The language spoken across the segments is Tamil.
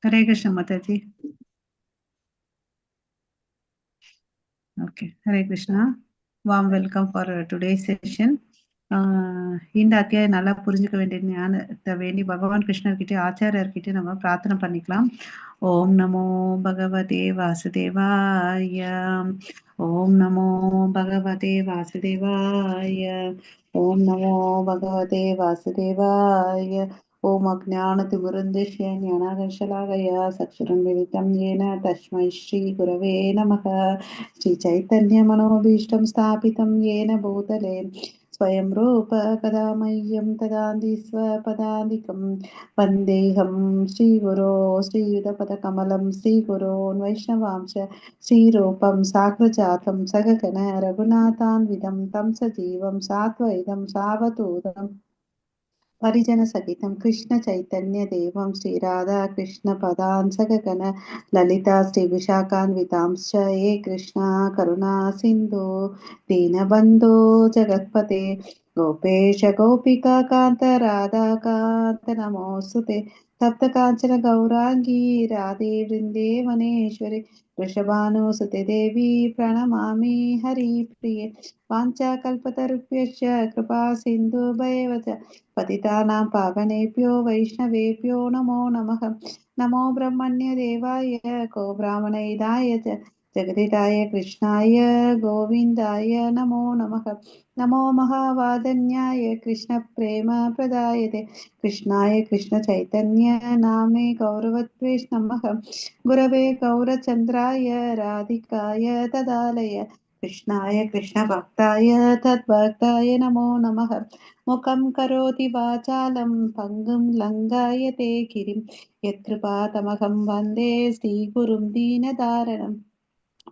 Hare Krishna Mataji. Okay, Hare Krishna. Warm welcome for today's session. இந்த அத்தியாயம் நல்லா புரிஞ்சுக்க வேண்டிய ஞானத்தை வேண்டி பகவான் கிருஷ்ணர்கிட்ட ஆச்சாரியர்கிட்ட நம்ம பிரார்த்தனை பண்ணிக்கலாம். ஓம் நமோ பகவதே வாசுதேவாய. ஓம் நமோ பகவதே வாசுதேவாய. ஓம் நமோ பகவதே வாசுதேவாய. ஓம் அஜ்ஞானதிமிருந்திஷ்ய ஞானாகர்ஷலாகயா சக்ஷுரன்மிலிதம் येन तस्मै श्रीगुरवे नमः. श्रीचैतन्यमनोभीष्टं स्थापितं येन भूतले स्वयं रूप कदा मह्यं ददाति स्वपदान्तिकं वन्देऽहं श्रीगुरो श्रीयुतपदकमलं श्रीगुरोन् वैष्णवांश श्रीरूपं साग्रजातं सगगण रघुनाथान्वितं तं सजीवं सात्वैतं सावधूतं परिजन सहितं कृष्ण चैतन्य देवं श्रीराधा कृष्ण पदान् सगगण ललिता श्रीविशाखान्वितांश्च हे कृष्णा करुणा सिन्धु दीनबन्धो जगत्पते गोपेश गोपिका कान्त राधा कान्त नमोऽस्तुते तप्त काञ्चन गौराङ्गी राधे वृन्देवनेश्वरि वृषभानुसुते देवी प्रणमामि हरिप्रिये वाञ्छाकल्पतरुभ्यश्च कृपा सिन्धुभैव च पतितानां पावनेभ्यो वैष्णवेभ्यो नमो नमः. नमो ब्रह्मण्यदेवाय को ब्राह्मणहिताय च जगदिताय कृष्णाय गोविन्दाय नमो नमः. नमो महावादन्याय कृष्णप्रेमप्रदायते कृष्णाय कृष्णचैतन्य नामे गौरवत्वेष नमः. गुरवे गौरचन्द्राय राधिकाय तदालय कृष्णाय कृष्णभक्ताय तद्भक्ताय नमो नमः. मुखं करोति वाचालं पङ्गुं लङ्घयते गिरिं यत्कृपातमहं वन्दे श्रीगुरुं दीनदारणं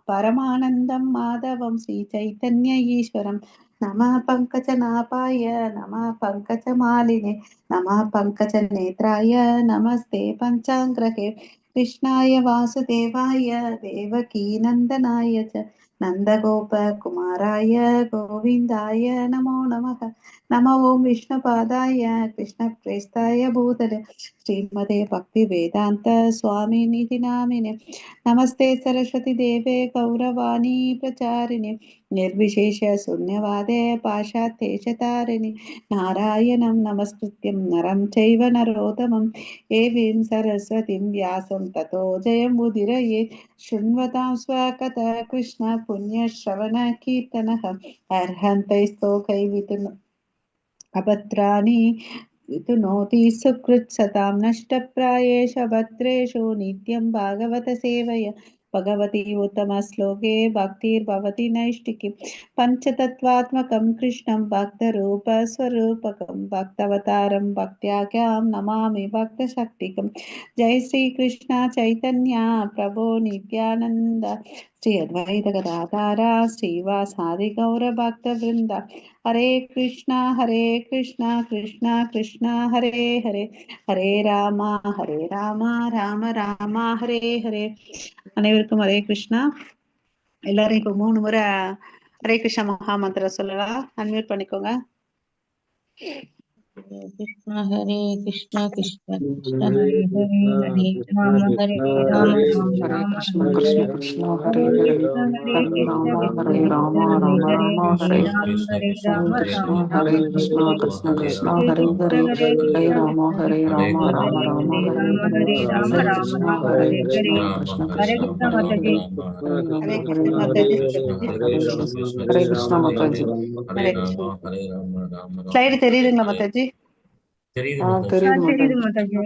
परमानन्दं माधवं श्रीचैतन्य ईश्वरं नमः पङ्कजनाभाय नमः पङ्कजमालिने नमः पङ्कजनेत्राय नमस्ते पञ्चाङ्ग्रहे कृष्णाय वासुदेवाय देवकीनन्दनाय च नन्दगोपकुमाराय गोविन्दाय नमो नमः. नमो ओं विष्णुपादाय कृष्णप्रेष्ठाय भूतले श्रीमते भक्तिवेदान्त स्वामिनिधि नामिने नमस्ते सरस्वती देवे गौरवाणी प्रचारिणे निर्विशेष शून्यवादे पाशात्येशतारिणे नारायणं नमस्कृत्यं नरं चैव नरोत्तमं देवीं सरस्वतीं व्यासं ततो जयमुदीरयेत् शृण्वतां स्वकथः कृष्ण पुण्यश्रवण कीर्तनः अर्हन्तैः स्तोकैर्वितुन् अभद्राणि वितुनोति सुकृत्सतां नष्टप्रायेष भद्रेषु नित्यं भागवत सेवया भगवती उत्तमश्लोके भक्तिर्भवति नैष्टिकीं पञ्चतत्त्वात्मकं कृष्णं भक्तरूपस्वरूपकं भक्तवतारं भक्त्याख्यां नमामि भक्तशक्तिकं. जय श्रीकृष्ण चैतन्य प्रभो नित्यानन्द श्री अद्वैत गदाधर श्रीवासादि गौरभक्तवृन्द. हरे कृष्णा कृष्णा कृष्णा हरे हरे हरे ராமா ராம ராம ஹரே ஹரே. அனைவருக்கும் ஹரே கிருஷ்ணா. எல்லாரும் இப்போ 3 முறை ஹரே கிருஷ்ணா மகா மந்திரம் சொல்லலாம். அன்மியூட் பண்ணிக்கோங்க. कृष्ण हरे कृष्ण कृष्ण कृष्ण हरे हरे हरे राम राम हरे राम कृष्ण हरे कृष्ण हरे कृष्ण हरे हरे हरे कृष्ण हरे राम कृष्ण हरे राम कृष्ण राम हरे राम हरे हरे हरे हरे राम कृष्ण राम हरे कृष्ण हरे कृष्ण कृष्ण हरे हरे कृष्ण हरे हरे कृष्ण राम कृष्ण हरे कृष्ण राम हरे राम राम हरे हरे हरे हरे राम हरे राम कृष्ण राम हरे हरे कृष्ण हरे कृष्ण कृष्ण हरे माता हरे जी। हरे राम ஹரே हरे கிருஷ்ண राम மாதாஜி. हरे कृष्ण माता जी. ஹரே கிருஷ்ணா. ஸ்லைடு தெரியுதுங்களா மாதாஜி? தெரியுது தெரியுது மாதாஜி. மாதா ஜி.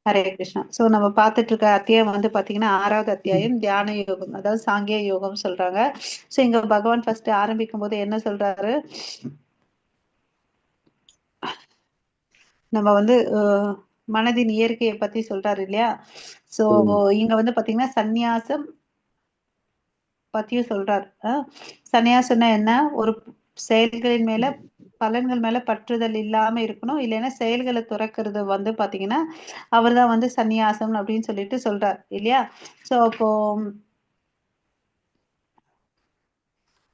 ஹரே கிருஷ்ணா. ஸோ நம்ம பார்த்துட்டு இருக்க அத்தியாயம் வந்து பார்த்தீங்கன்னா 6வது அத்தியாயம் தியான யோகம், அதாவது சாங்கிய யோகம் சொல்றாங்க. ஸோ இங்க பகவான் ஃபர்ஸ்ட் ஆரம்பிக்கும் போது என்ன சொல்றாரு, நம்ம வந்து மனதின் இயற்கையை பத்தி சொல்றாரு இல்லையா. ஸோ இங்க வந்து பார்த்தீங்கன்னா சந்நியாசம் பத்தியும் சொல்றாரு. சந்நியாசம்னா என்ன, ஒரு செயல்களின் மேல பலன்கள் மேல பற்றுதல் இல்லாம இருக்கணும், இல்லைன்னா செயல்களை துறக்கிறது வந்து பாத்தீங்கன்னா அவர் தான் வந்து சந்நியாசம் அப்படின்னு சொல்லிட்டு சொல்றார் இல்லையா. ஸோ அப்போ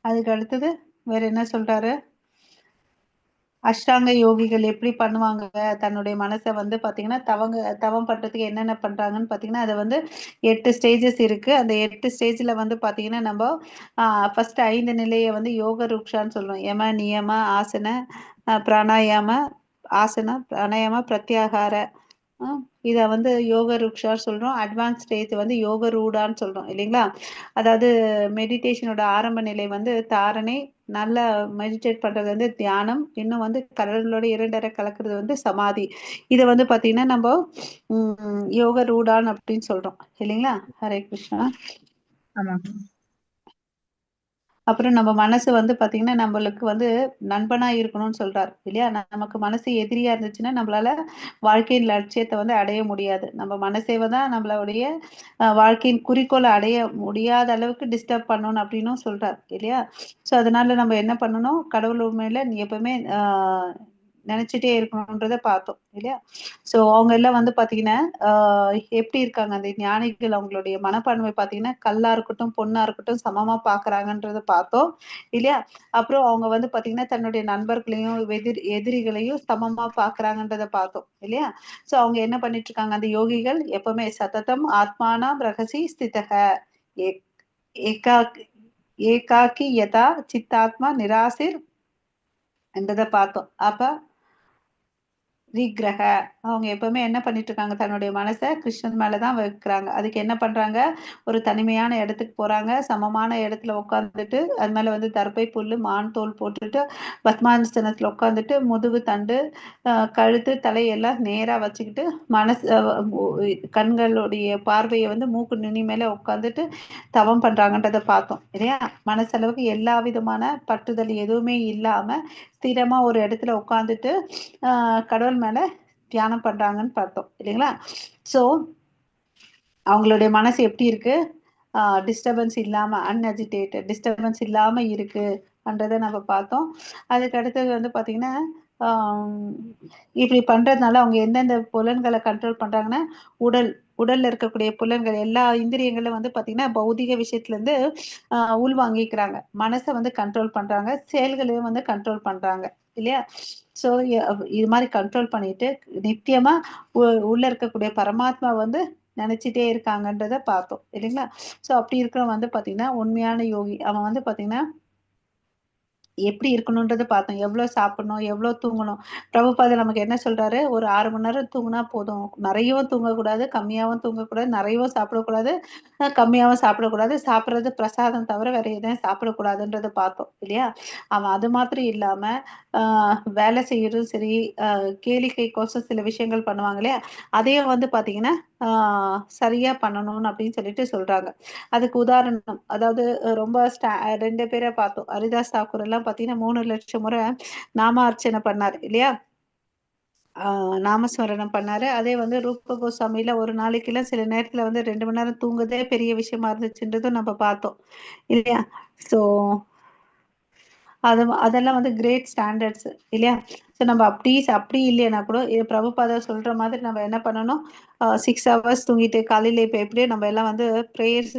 அதுக்கு அடுத்தது வேற என்ன சொல்றாரு, அஷ்டாங்க யோகிகள் எப்படி பண்ணுவாங்க, தன்னுடைய மனசை வந்து பாத்தீங்கன்னா தவம் பண்றதுக்கு என்னென்ன பண்றாங்கன்னு பாத்தீங்கன்னா, அது வந்து 8 ஸ்டேஜஸ் இருக்கு. அந்த 8 ஸ்டேஜ்ல வந்து பாத்தீங்கன்னா நம்ம ஃபர்ஸ்ட் 5 நிலையை வந்து யோக ரூக்ஷான்னு சொல்லுவோம். யம, நியம, ஆசன, பிராணாயாம, ஆசன, பிராணாயாம, பிரத்யாகார. இத வந்து யோக ருக்ஷா சொல்றோம். அட்வான்ஸ் ஸ்டேஜ் வந்து யோக ரூடான்னு சொல்றோம் இல்லைங்களா? அதாவது மெடிடேஷனோட ஆரம்ப நிலை வந்து தாரணை, நல்லா மெடிடேட் பண்றது வந்து தியானம், இன்னும் வந்து கடலோட 2 கலக்கிறது வந்து சமாதி. இத வந்து பாத்தீங்கன்னா நம்ம யோக ரூடான் அப்படின்னு சொல்றோம் இல்லைங்களா? ஹரே கிருஷ்ணா. ஆமாங்க. அப்புறம் நம்ம மனசு வந்து பாத்தீங்கன்னா நம்மளுக்கு வந்து நண்பனா இருக்கணும்னு சொல்றாரு இல்லையா? நமக்கு மனசு எதிரியா இருந்துச்சுன்னா நம்மளால வாழ்க்கையின் லட்சியத்தை வந்து அடைய முடியாது. நம்ம மனசேவை தான் நம்மளுடைய வாழ்க்கையின் குறிக்கோளை அடைய முடியாத அளவுக்கு டிஸ்டர்ப் பண்ணணும் அப்படின்னும் சொல்றாரு இல்லையா? ஸோ அதனால நம்ம என்ன பண்ணணும், கடவுள் உண்மையில நீ எப்பவுமே நினைச்சிட்டே இருக்கணும்ன்றத பார்த்தோம் இல்லையா? ஸோ அவங்க எல்லாம் வந்து பாத்தீங்கன்னா எப்படி இருக்காங்க அந்த ஞானிகள், அவங்களுடைய மனப்பான்மை பாத்தீங்கன்னா கல்லா இருக்கட்டும் பொண்ணா இருக்கட்டும் சமமா பாக்குறாங்கன்றத பார்த்தோம் இல்லையா? அப்புறம் அவங்க வந்து பாத்தீங்கன்னா தன்னுடைய நண்பர்களையும் எதிரிகளையும் சமமா பாக்குறாங்கன்றத பார்த்தோம் இல்லையா? சோ அவங்க என்ன பண்ணிட்டு இருக்காங்க, அந்த யோகிகள் எப்பவுமே சததம் ஆத்மானாம் ரகசி ஸ்திதக ஏகாக்கி ஏகாக்கி யதா சித்தாத்மா நிராசிர் என்றதை பார்த்தோம். அப்ப விக்கிரக அவங்க எப்பவுமே என்ன பண்ணிட்டு இருக்காங்க, தன்னுடைய மனசை கிருஷ்ணன் மேலதான் வைக்கிறாங்க. அதுக்கு என்ன பண்றாங்க, ஒரு தனிமையான இடத்துக்கு போறாங்க, சமமான இடத்துல உட்காந்துட்டு அது மேல வந்து தர்பை புல்லு மான் தோல் போட்டுட்டு பத்மாசனத்துல உட்காந்துட்டு முதுகு தண்டு கழுத்து தலையெல்லாம் நேரா வச்சுக்கிட்டு மனசு கண்களுடைய பார்வையை வந்து மூக்கு நுனி மேல உட்காந்துட்டு தவம் பண்றாங்கன்றத பார்த்தோம் இல்லையா? மனசளவுக்கு எல்லா விதமான பற்றுதல் எதுவுமே இல்லாம ஸ்திரமா ஒரு இடத்துல உட்காந்துட்டு கடவுள் மேல தியானம் பண்றாங்கன்னு பார்த்தோம் இல்லைங்களா? சோ அவங்களுடைய மனசு எப்படி இருக்கு, டிஸ்டர்பன்ஸ் இல்லாம அன்அஜிடேட்டட் டிஸ்டர்பன்ஸ் இல்லாம இருக்குன்றதை நம்ம பார்த்தோம். அதுக்கு அடுத்தது வந்து பாத்தீங்கன்னா இப்படி பண்றதுனால அவங்க எந்தெந்த புலன்களை கண்ட்ரோல் பண்றாங்கன்னா, உடல்ல இருக்கக்கூடிய புலன்கள் எல்லா இந்திரியங்களும் வந்து பாத்தீங்கன்னா பௌதிக விஷயத்துல இருந்து உள் வாங்கிக்கிறாங்க. மனசை வந்து கண்ட்ரோல் பண்றாங்க, செயல்களையும் வந்து கண்ட்ரோல் பண்றாங்க இல்லையா? சோ இது மாதிரி கண்ட்ரோல் பண்ணிட்டு நித்தியமா உள்ள இருக்கக்கூடிய பரமாத்மா வந்து நினைச்சிட்டே இருக்காங்கன்றத பார்த்தோம் இல்லைங்களா? சோ அப்படி இருக்கிறவன் வந்து பாத்தீங்கன்னா உண்மையான யோகி. அவன் வந்து பாத்தீங்கன்னா எப்படி இருக்கணும்ன்றத பார்த்தோம். எவ்வளவு சாப்பிடணும், எவ்வளவு தூங்கணும். பிரபுபாதர் நமக்கு என்ன சொல்றாரு, ஒரு 6 மணி நேரம் தூங்குனா போதும். நிறையவும் தூங்கக்கூடாது, கம்மியாவும் தூங்கக்கூடாது, நிறையவும் சாப்பிடக்கூடாது, கம்மியாவும் சாப்பிடக்கூடாது. சாப்பிடுறது பிரசாதம் தவிர வேற எதையும் சாப்பிடக்கூடாதுன்றத பார்த்தோம் இல்லையா? அவன் அது மாத்திரம் இல்லாம வேலை செய்யறதும் சரி, கேளிக்கைக்கோசம் சில விஷயங்கள் பண்ணுவாங்க இல்லையா? அதையும் வந்து பாத்தீங்கன்னா சரியா பண்ணணும்னு அப்படின்னு சொல்லிட்டு சொல்றாங்க. அதுக்கு உதாரணம், அதாவது ரொம்ப 2 பேரை பார்த்தோம். ஹரிதாஸ் தாக்கூர் எல்லாம் பாத்தீங்கன்னா 3 லட்சம் முறை நாம அர்ச்சனை பண்ணாரு இல்லையா? நாமஸ்மரணம் பண்ணாரு. அதே வந்து ரூப கோஸ்வாமியில ஒரு நாளைக்குல சில நேரத்துல வந்து 2 மணி நேரம் தூங்குதே பெரிய விஷயமா இருந்துச்சுன்றதும் நம்ம பார்த்தோம் இல்லையா? சோ அதெல்லாம் வந்து கிரேட் ஸ்டாண்டர்ட்ஸ் இல்லையா? ஸோ நம்ம அப்படி இல்லையா கூட பிரபுபாதா சொல்ற மாதிரி நம்ம என்ன பண்ணணும், 6 ஹவர்ஸ் தூங்கிட்டு காலையில இப்ப எப்படியோ நம்ம எல்லாம் வந்து ப்ரேயர்ஸ்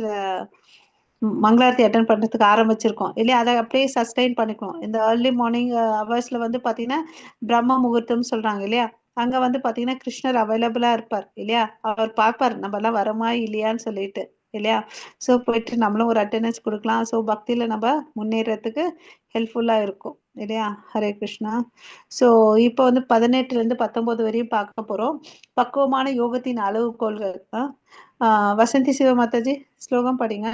மங்களாரத்தி அட்டன் பண்றதுக்கு ஆரம்பிச்சிருக்கோம் இல்லையா? அதை அப்படியே சஸ்டெயின் பண்ணிக்கணும். இந்த ஏர்லி மார்னிங் ஹவர்ஸ்ல வந்து பாத்தீங்கன்னா பிரம்ம முகூர்த்தம்னு சொல்றாங்க இல்லையா? அங்க வந்து பாத்தீங்கன்னா கிருஷ்ணர் அவைலபிளா இருப்பார் இல்லையா? அவர் பார்ப்பார் நம்ம எல்லாம் வரமா இல்லையான்னு சொல்லிட்டு இல்லையா? சோ போயிட்டு நம்மளும் ஒரு அட்டெண்டன்ஸ் கொடுக்கலாம். சோ பக்தியில நம்ம முன்னேறதுக்கு ஹெல்ப்ஃபுல்லா இருக்கும் இல்லையா? ஹரே கிருஷ்ணா. சோ இப்போ வந்து 18ல இருந்து 19 வரையும் பார்க்க போறோம். பக்குவமான யோகத்தின் அளவுகோல்கள். வசந்தி சிவ மாதாஜி ஸ்லோகம் படிங்க.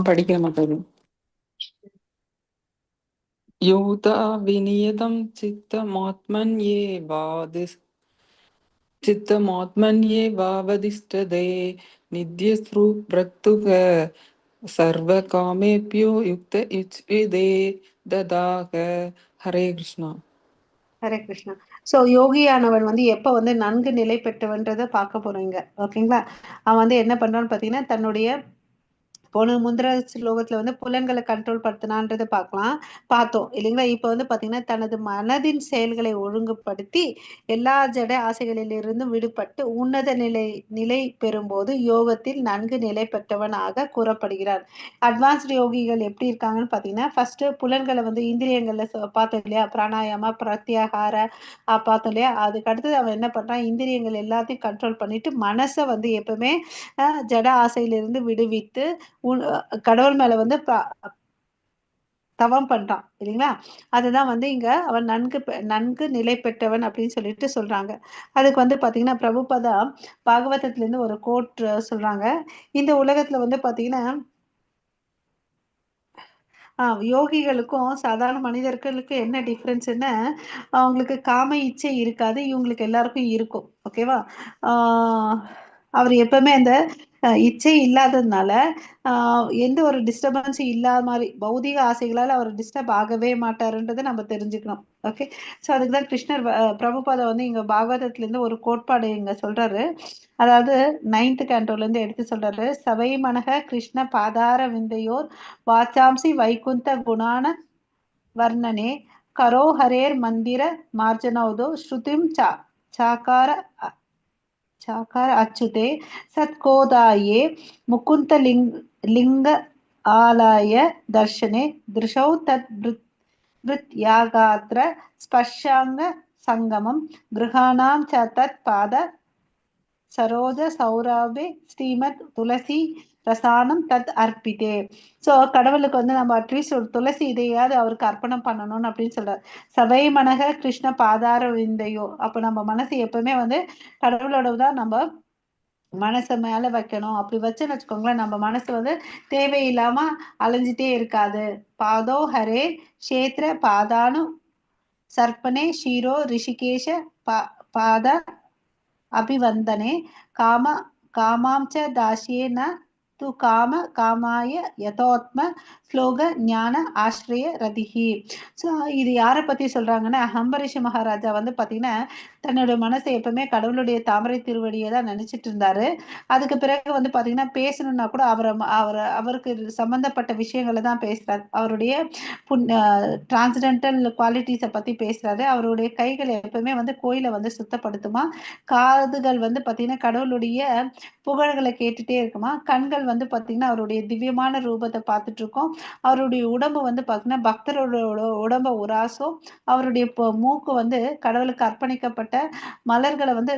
படிக்கிற மாட்டாரு. யூதா விநியதம் சித்தமாத்மன்யேவாவதிஷ்டதே நித்யஸ்ரு பிரத்துக சர்வ காமேப்யோ யுக்த யுச்விதே ததாக. ஹரே கிருஷ்ணா. ஹரே கிருஷ்ணா. சோ யோகியானவன் வந்து எப்ப வந்து நன்கு நிலை பெற்றவன்றதை பார்க்க போறோம் இங்க. ஓகேங்களா? அவன் வந்து என்ன பண்றான்னு பாத்தீங்கன்னா தன்னுடைய முந்திர ஸ்லோகத்துல வந்து புலன்களை கண்ட்ரோல் படுத்தினான்றதை பார்த்தோம் இல்லைங்களா. இப்ப வந்து பாத்தீங்கன்னா தனது மனதின் செயல்களை ஒழுங்குபடுத்தி எல்லா ஜட ஆசைகளிலிருந்தும் விடுபட்டு உன்னத நிலை பெறும்போது யோகத்தில் நன்கு நிலை பெற்றவனாக கூறப்படுகிறார். அட்வான்ஸ்டு யோகிகள் எப்படி இருக்காங்கன்னு பாத்தீங்கன்னா, ஃபர்ஸ்ட் புலன்களை வந்து இந்திரியங்கள்ல பார்த்தோம் இல்லையா, பிராணாயாமா பிரத்யாகார பார்த்தோம் இல்லையா. அதுக்கு அடுத்தது அவன் என்ன பண்றான், இந்திரியங்கள் எல்லாத்தையும் கண்ட்ரோல் பண்ணிட்டு மனசை வந்து எப்பவுமே ஜட ஆசையிலிருந்து விடுவித்து கடவுள் மேல வந்து தவம் பண்றான் இல்லைங்களா. அதுதான் வந்து இங்க அவன் நன்கு நிலை பெற்றவன் அப்படின்னு சொல்லிட்டு சொல்றாங்க. அதுக்கு வந்து பாத்தீங்கன்னா பிரபுபதா பாகவதத்துல இருந்து ஒரு கோட் சொல்றாங்க. இந்த உலகத்துல வந்து பாத்தீங்கன்னா யோகிகளுக்கும் சாதாரண மனிதர்களுக்கும் என்ன டிஃப்ரென்ஸ்னா, அவங்களுக்கு காம இச்சை இருக்காது, இவங்களுக்கு எல்லாருக்கும் இருக்கும். ஓகேவா. அவர் எப்பவுமே அந்த இச்சை இல்லாததுனால எந்த ஒரு டிஸ்டர்பன்ஸும் இல்லாத மாதிரி பௌதிக ஆசைகளால் அவர் டிஸ்டர்ப் ஆகவே மாட்டாருன்றதை நம்ம தெரிஞ்சுக்கணும். ஓகே. ஸோ அதுக்கு தான் கிருஷ்ணர் பிரபுபாதா வந்து இங்க பாகவதத்துலேருந்து ஒரு கோட்பாடு இங்க சொல்றாரு. அதாவது 9th கேண்டோலேருந்து எடுத்து சொல்றாரு. சபை மனக கிருஷ்ண பாதார விந்தையோர் வாச்சாம்சி வைகுந்த குணான வர்ணனே கரோ ஹரேர் மந்திர மார்ஜனௌதோ ஸ்ருதிம் சாக்கார அச்சுதே சத்கோதாயே முகுந்த லிங்க ஆலய தர்ஷனே திருஷௌ தத் யாகாத்ர ஸ்பர்ஷாங்க சங்கமம் கிருஹாணாம் ச தத் பாத சரோஜ சௌராபே ஸ்ரீமத் துளசி ரசானம் தத் அர்ப்பித்தே. ஸோ கடவுளுக்கு வந்து நம்ம அட்லீஸ்ட் ஒரு துளசி இதையாவது அவருக்கு அர்ப்பணம் பண்ணணும்னு அப்படின்னு சொல்றாரு. சபை மனக கிருஷ்ண பாதார விந்தையோ. அப்போ நம்ம மனசு எப்பவுமே வந்து கடவுளோட தான் நம்ம மனசை மேல வைக்கணும். அப்படி வச்சுன்னு வச்சுக்கோங்களேன், நம்ம மனசு வந்து தேவையில்லாம அலைஞ்சிட்டே இருக்காது. பாதோ ஹரே கஷேத்திர பாதானு சர்ப்பனே ஷீரோ ரிஷிகேஷ பாத அபிவந்தனே காமாம் ச தாசியே ந து காமாய யதோத்ம ஸ்லோக ஞான ஆஸ்ரய ரதிஹி. ஸோ இது யாரை பத்தி சொல்றாங்கன்னா, ஹம்பரிஷி மகாராஜா வந்து பாத்தீங்கன்னா தன்னோட மனசை எப்பவுமே கடவுளுடைய தாமரை திருவடியை தான் நினைச்சிட்டு இருந்தாரு. அதுக்கு பிறகு வந்து பாத்தீங்கன்னா பேசணும்னா கூட அவருக்கு சம்பந்தப்பட்ட விஷயங்களை தான் பேசுறாரு. அவருடைய டிரான்ஸ்டென்டல் குவாலிட்டிஸை பத்தி பேசுறாரு. அவருடைய கைகள் எப்பவுமே வந்து கோயிலை வந்து சுத்தப்படுத்துமா, காதுகள் வந்து பாத்தீங்கன்னா கடவுளுடைய புகழ்களை கேட்டுட்டே இருக்குமா, கண்கள் வந்து பாத்தீங்கன்னா அவருடைய திவ்யமான ரூபத்தை பார்த்துட்டு இருக்கோம். அவருடைய உடம்பு வந்து பாத்தீங்கன்னா பக்தரோட உடம்ப உராசும். அவருடைய மூக்கு வந்து கடவுளுக்கு அர்ப்பணிக்கப்பட்ட மலர்களை வந்து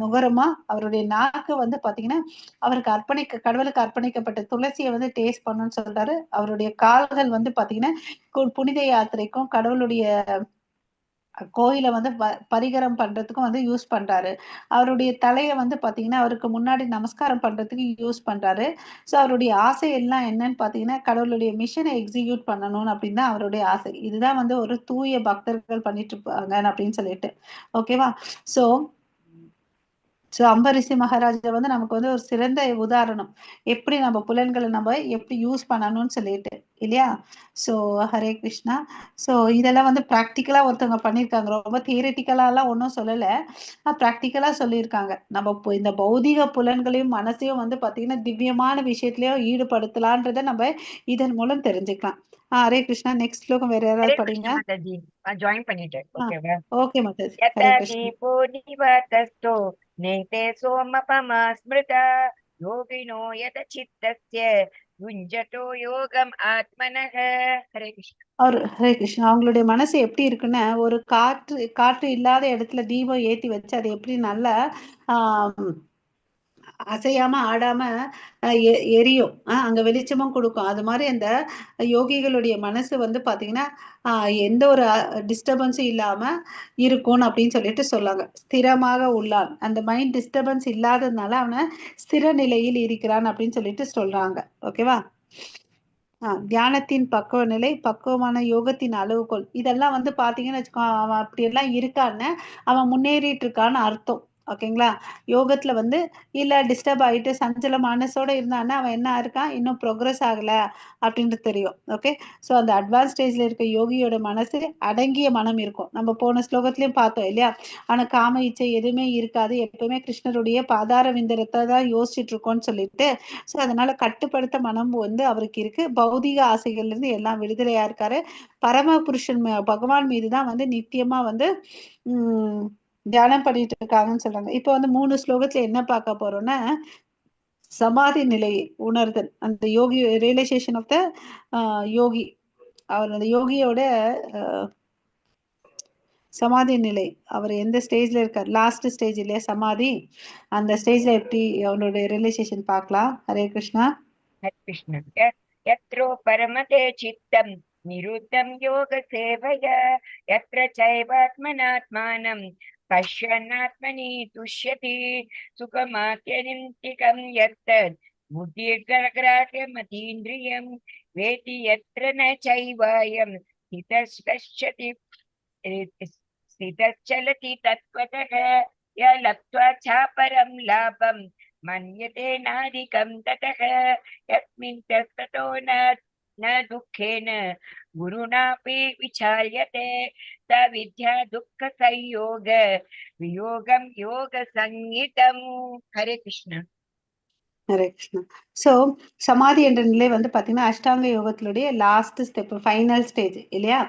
நுகருமா. அவருடைய நாக்கு வந்து பாத்தீங்கன்னா அவருக்கு கடவுளுக்கு அர்ப்பணிக்கப்பட்ட துளசியை வந்து டேஸ்ட் பண்ணுன்னு சொல்றாரு. அவருடைய கால்கள் வந்து பாத்தீங்கன்னா புனித யாத்திரைக்கும் கடவுளுடைய கோயிலை வந்து பரிகரம் பண்றதுக்கும் வந்து யூஸ் பண்றாரு. அவருடைய தலையை வந்து பாத்தீங்கன்னா அவருக்கு முன்னாடி நமஸ்காரம் பண்றதுக்கு யூஸ் பண்றாரு. ஸோ அவருடைய ஆசை எல்லாம் என்னன்னு பாத்தீங்கன்னா கடவுளுடைய மிஷனை எக்ஸிக்யூட் பண்ணணும் அப்படின்னு தான் அவருடைய ஆசை. இதுதான் வந்து ஒரு தூய பக்தர்கள் பண்ணிட்டு இருப்பாங்க அப்படின்னு சொல்லிட்டு. ஓகேவா. ஸோ அம்பரிசி மகாராஜா வந்து நமக்கு வந்து ஒரு சிறந்த உதாரணம், எப்படி நம்ம புலன்களை நம்ம எப்படி யூஸ் பண்ணணும்னு சொல்லிட்டு இல்லையா. ஸோ ஹரே கிருஷ்ணா. ஸோ இதெல்லாம் வந்து ப்ராக்டிக்கலா ஒருத்தவங்க பண்ணியிருக்காங்க. ரொம்ப தியரிட்டிக்கலாலாம் ஒன்றும் சொல்லலை, ப்ராக்டிக்கலா சொல்லியிருக்காங்க. நம்ம இந்த பௌதிக புலன்களையும் மனசையும் வந்து பார்த்தீங்கன்னா திவ்யமான விஷயத்திலயோ ஈடுபடுத்தலான்றதை நம்ம இதன் மூலம் தெரிஞ்சுக்கலாம். ஹரே கிருஷ்ணா. நெக்ஸ்ட் ஸ்லோகம் வேற யாராவது படிங்க. மாதாஜி ஜாயின் பண்ணிட்டேன். ஓகேவா. ஓகே மாதாஜி. யத ஹரே கிருஷ்ணா. தீபோ நிவர்த்தஸ்தோ நேதே சோமபமா ஸ்மிருதா யோகினோ யத சித்தஸ்ய யுஞ்சதோ யோகம் ஆத்மனஹ. ஹரே கிருஷ்ணா. ஹரே கிருஷ்ணா. அவங்களுடைய மனசு எப்படி இருக்குன்னா, ஒரு காற்று இல்லாத இடத்துல தீபம் ஏத்தி வச்சு அது எப்படி நல்லா அசையாம ஆடாம எரியும், அங்க வெளிச்சமும் கொடுக்கும். அது மாதிரி அந்த யோகிகளுடைய மனசு வந்து பாத்தீங்கன்னா எந்த ஒரு டிஸ்டர்பன்ஸும் இல்லாம இருக்கும்னு அப்படின்னு சொல்லிட்டு சொல்லாங்க. ஸ்திரமாக உள்ளான், அந்த மைண்ட் டிஸ்டர்பன்ஸ் இல்லாததுனால அவனை ஸ்திர நிலையில் இருக்கிறான் அப்படின்னு சொல்லிட்டு சொல்றாங்க. ஓகேவா. தியானத்தின் பக்குவ நிலை, பக்குவமான யோகத்தின் அளவுகோல், இதெல்லாம் வந்து பாத்தீங்கன்னு வச்சுக்கோ, அவன் அப்படியெல்லாம் இருக்கான்னு அவன் முன்னேறிட்டு இருக்கான்னு அர்த்தம். ஓகேங்களா? யோகத்துல வந்து இல்ல டிஸ்டர்ப் ஆயிட்டு சஞ்சல மனசோட இருந்தான்னா அவன் என்ன இருக்கான், இன்னும் ப்ரோக்ரஸ் ஆகல அப்படின்ட்டு தெரியும். ஓகே. ஸோ அந்த அட்வான்ஸ் ஸ்டேஜ்ல இருக்க யோகியோட மனசு அடங்கிய மனம் இருக்கும். நம்ம போன ஸ்லோகத்திலயும் பார்த்தோம் இல்லையா? ஆனா காம இச்சை எதுவுமே இருக்காது. எப்பவுமே கிருஷ்ணருடைய பாதார விந்தரத்தை தான் யோசிச்சுட்டு இருக்கோம்னு சொல்லிட்டு, ஸோ அதனால கட்டுப்படுத்த மனம் வந்து அவருக்கு இருக்கு. பௌதிக ஆசைகள்ல இருந்து எல்லாம் விடுதலையா இருக்காரு. பரம புருஷன் பகவான் மீது தான் வந்து நித்தியமா வந்து தியானம் பண்ணிட்டு இருக்காங்கன்னு சொல்றாங்க. இப்ப வந்து 3 ஸ்லோகத்துல என்ன பார்க்க போறோம்னா, சமாதி நிலையை உணர்தல். அந்த யோகி ரியலைசேஷன் ஆஃப் த யோகி. அவர் அந்த யோகியோட சமாதி நிலை. அவர் எந்த ஸ்டேஜ்ல இருக்கார்? லாஸ்ட் ஸ்டேஜ் இல்லையா சமாதி? அந்த ஸ்டேஜ்ல எப்படி அவனோட ரியலைசேஷன் பார்க்கலாம். ஹரே கிருஷ்ணா. हरे कृष्ण यत्रो परमते चित्तं निरुद्धं योगसेवया यत्र चैवात्मनात्मानं पश्यन्नात्मनि तुष्यति सुखमात्यनिन्तिकं यत्तद् बुद्धिर्ग्राह्यमतीन्द्रियं वेति यत्र न चैवायं स्थितश्चलति तत्त्वतः य लब्ध्वा चापरं लाभं मन्यते नाधिकं ततः यस्मिन् ततो न दुःखेन गुरुणापि विचार्यते स विद्या दुःखसंयोग वियोगं योगसंज्ञितम् हरे कृष्ण. ஹரே கிருஷ்ணா. ஸோ சமாதி என்ற நிலை வந்து பார்த்தீங்கன்னா அஷ்டாங்க யோகத்தினுடைய லாஸ்ட் ஸ்டெப், ஃபைனல் ஸ்டேஜ் இல்லையா?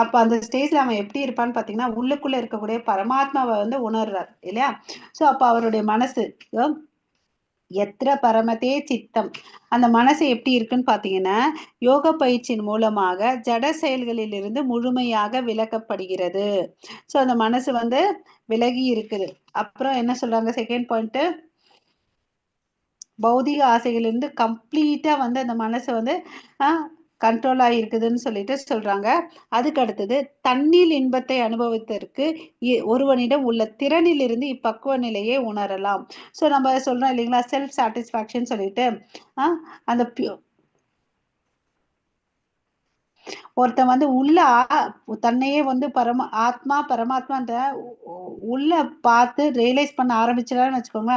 அப்போ அந்த ஸ்டேஜ்ல அவன் எப்படி இருப்பான்னு பார்த்தீங்கன்னா உள்ளுக்குள்ள இருக்கக்கூடிய பரமாத்மாவை வந்து உணர்றார் இல்லையா? ஸோ அப்போ அவருடைய மனசு எத்திர பரமதே சித்தம், அந்த மனசு எப்படி இருக்குன்னு பார்த்தீங்கன்னா யோக பயிற்சியின் மூலமாக ஜட செயல்களில் இருந்து முழுமையாக விலக்கப்படுகிறது. ஸோ அந்த மனசு வந்து விலகி இருக்குது. அப்புறம் என்ன சொல்றாங்க செகண்ட் பாயிண்ட், பௌதிக ஆசைகளிலிருந்து கம்ப்ளீட்டா வந்து அந்த மனசு வந்து கண்ட்ரோல் ஆகிருக்குதுன்னு சொல்லிட்டு சொல்றாங்க. அதுக்கு அடுத்தது தண்ணீர் இன்பத்தை அனுபவித்ததற்கு ஒருவனிடம் உள்ள திறனில் இருந்து இப்பக்குவ நிலையை உணரலாம். ஸோ நம்ம சொல்றோம் இல்லைங்களா செல்ஃப் சாட்டிஸ்ஃபேக்ஷன் சொல்லிட்டு, அந்த ஒருத்தன் வந்து உள்ள தன்னையே வந்து பரமாத்மா அந்த உள்ள பார்த்து ரியலைஸ் பண்ண ஆரம்பிச்சிடான்னு வச்சுக்கோங்க,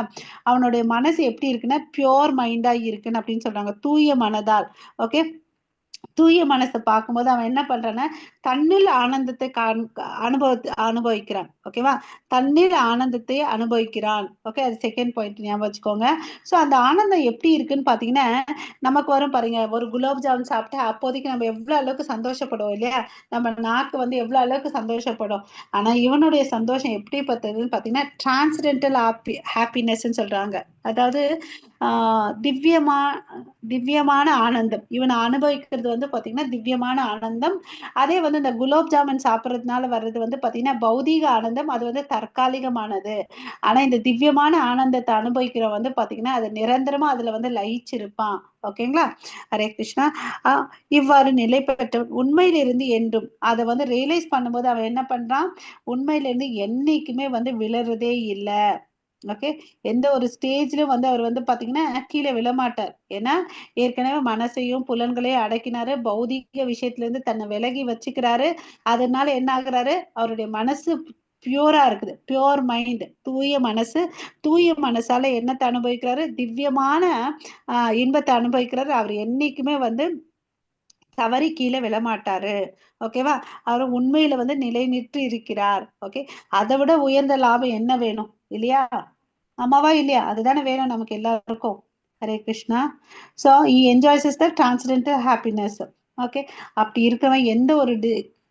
அவனுடைய மனசு எப்படி இருக்குன்னா பியோர் மைண்டா இருக்குன்னு அப்படின்னு சொல்றாங்க. தூய மனதால். ஓகே. தூய மனசை பார்க்கும்போது அவன் என்ன பண்றான்னா தன்னில் ஆனந்தத்தை அனுபவிக்கிறான். ஓகேவா? தன்னில் ஆனந்தத்தை அனுபவிக்கிறான். ஓகே. அது செகண்ட் பாயிண்ட் ஞாபகம் வச்சுக்கோங்க. ஸோ அந்த ஆனந்தம் எப்படி இருக்குன்னு பார்த்தீங்கன்னா நமக்கு வரும் பாருங்க, ஒரு குலாப் ஜாமுன் சாப்பிட்டு அப்போதைக்கு நம்ம எவ்வளவு அளவுக்கு சந்தோஷப்படுவோம் இல்லையா? நம்ம நாக்கு வந்து எவ்வளவு அளவுக்கு சந்தோஷப்படும். ஆனா இவனுடைய சந்தோஷம் எப்படி பார்த்ததுன்னு பார்த்தீங்கன்னா டிரான்ஸ்டென்டல் ஹாப்பினஸ் சொல்றாங்க. அதாவது திவ்யமான ஆனந்தம். இவனை அனுபவிக்கிறது வந்து பாத்தீங்கன்னா திவ்யமான ஆனந்தம். அதே வந்து இந்த குலாப் ஜாமுன் சாப்பிட்றதுனால வர்றது வந்து பாத்தீங்கன்னா பௌதீக ஆனந்தம். அது வந்து தற்காலிகமானது. ஆனா இந்த திவ்யமான ஆனந்தத்தை அனுபவிக்கிற வந்து பாத்தீங்கன்னா அது நிரந்தரமா அதுல வந்து லயிச்சிருப்பான். ஓகேங்களா? ஹரே கிருஷ்ணா. இவ்வாறு நிலை பெற்ற உண்மையிலிருந்து என்றும் அதை வந்து ரியலைஸ் பண்ணும்போது அவன் என்ன பண்றான், உண்மையிலிருந்து என்னைக்குமே வந்து விழறதே இல்லை. ஓகே. எந்த ஒரு ஸ்டேஜ்லயும் வந்து அவர் வந்து பாத்தீங்கன்னா கீழே விழமாட்டார். ஏன்னா ஏற்கனவே மனசையும் புலன்களையும் அடக்கினாரு. பௌதிக விஷயத்துல இருந்து தன்னை விலகி வச்சுக்கிறாரு. அதனால என்ன ஆகுறாரு, அவருடைய மனசு பியூரா இருக்குது. பியோர் மைண்ட், தூய மனசு. தூய மனசால என்னத்தை அனுபவிக்கிறாரு, திவ்யமான இன்பத்தை அனுபவிக்கிறாரு. அவர் என்னைக்குமே வந்து தவறி கீழே விழமாட்டாரு. ஓகேவா? அவர் உண்மையில வந்து நிலைநிற்று இருக்கிறார். ஓகே. அதை விட உயர்ந்த லாபம் என்ன வேணும் இல்லையா? ஆமாவா இல்லையா? அதுதானே வேணும் நமக்கு எல்லாருக்கும். Hare Krishna. So he enjoys the transcendental happiness. Okay. அப்படி இருக்கவன் எந்த ஒரு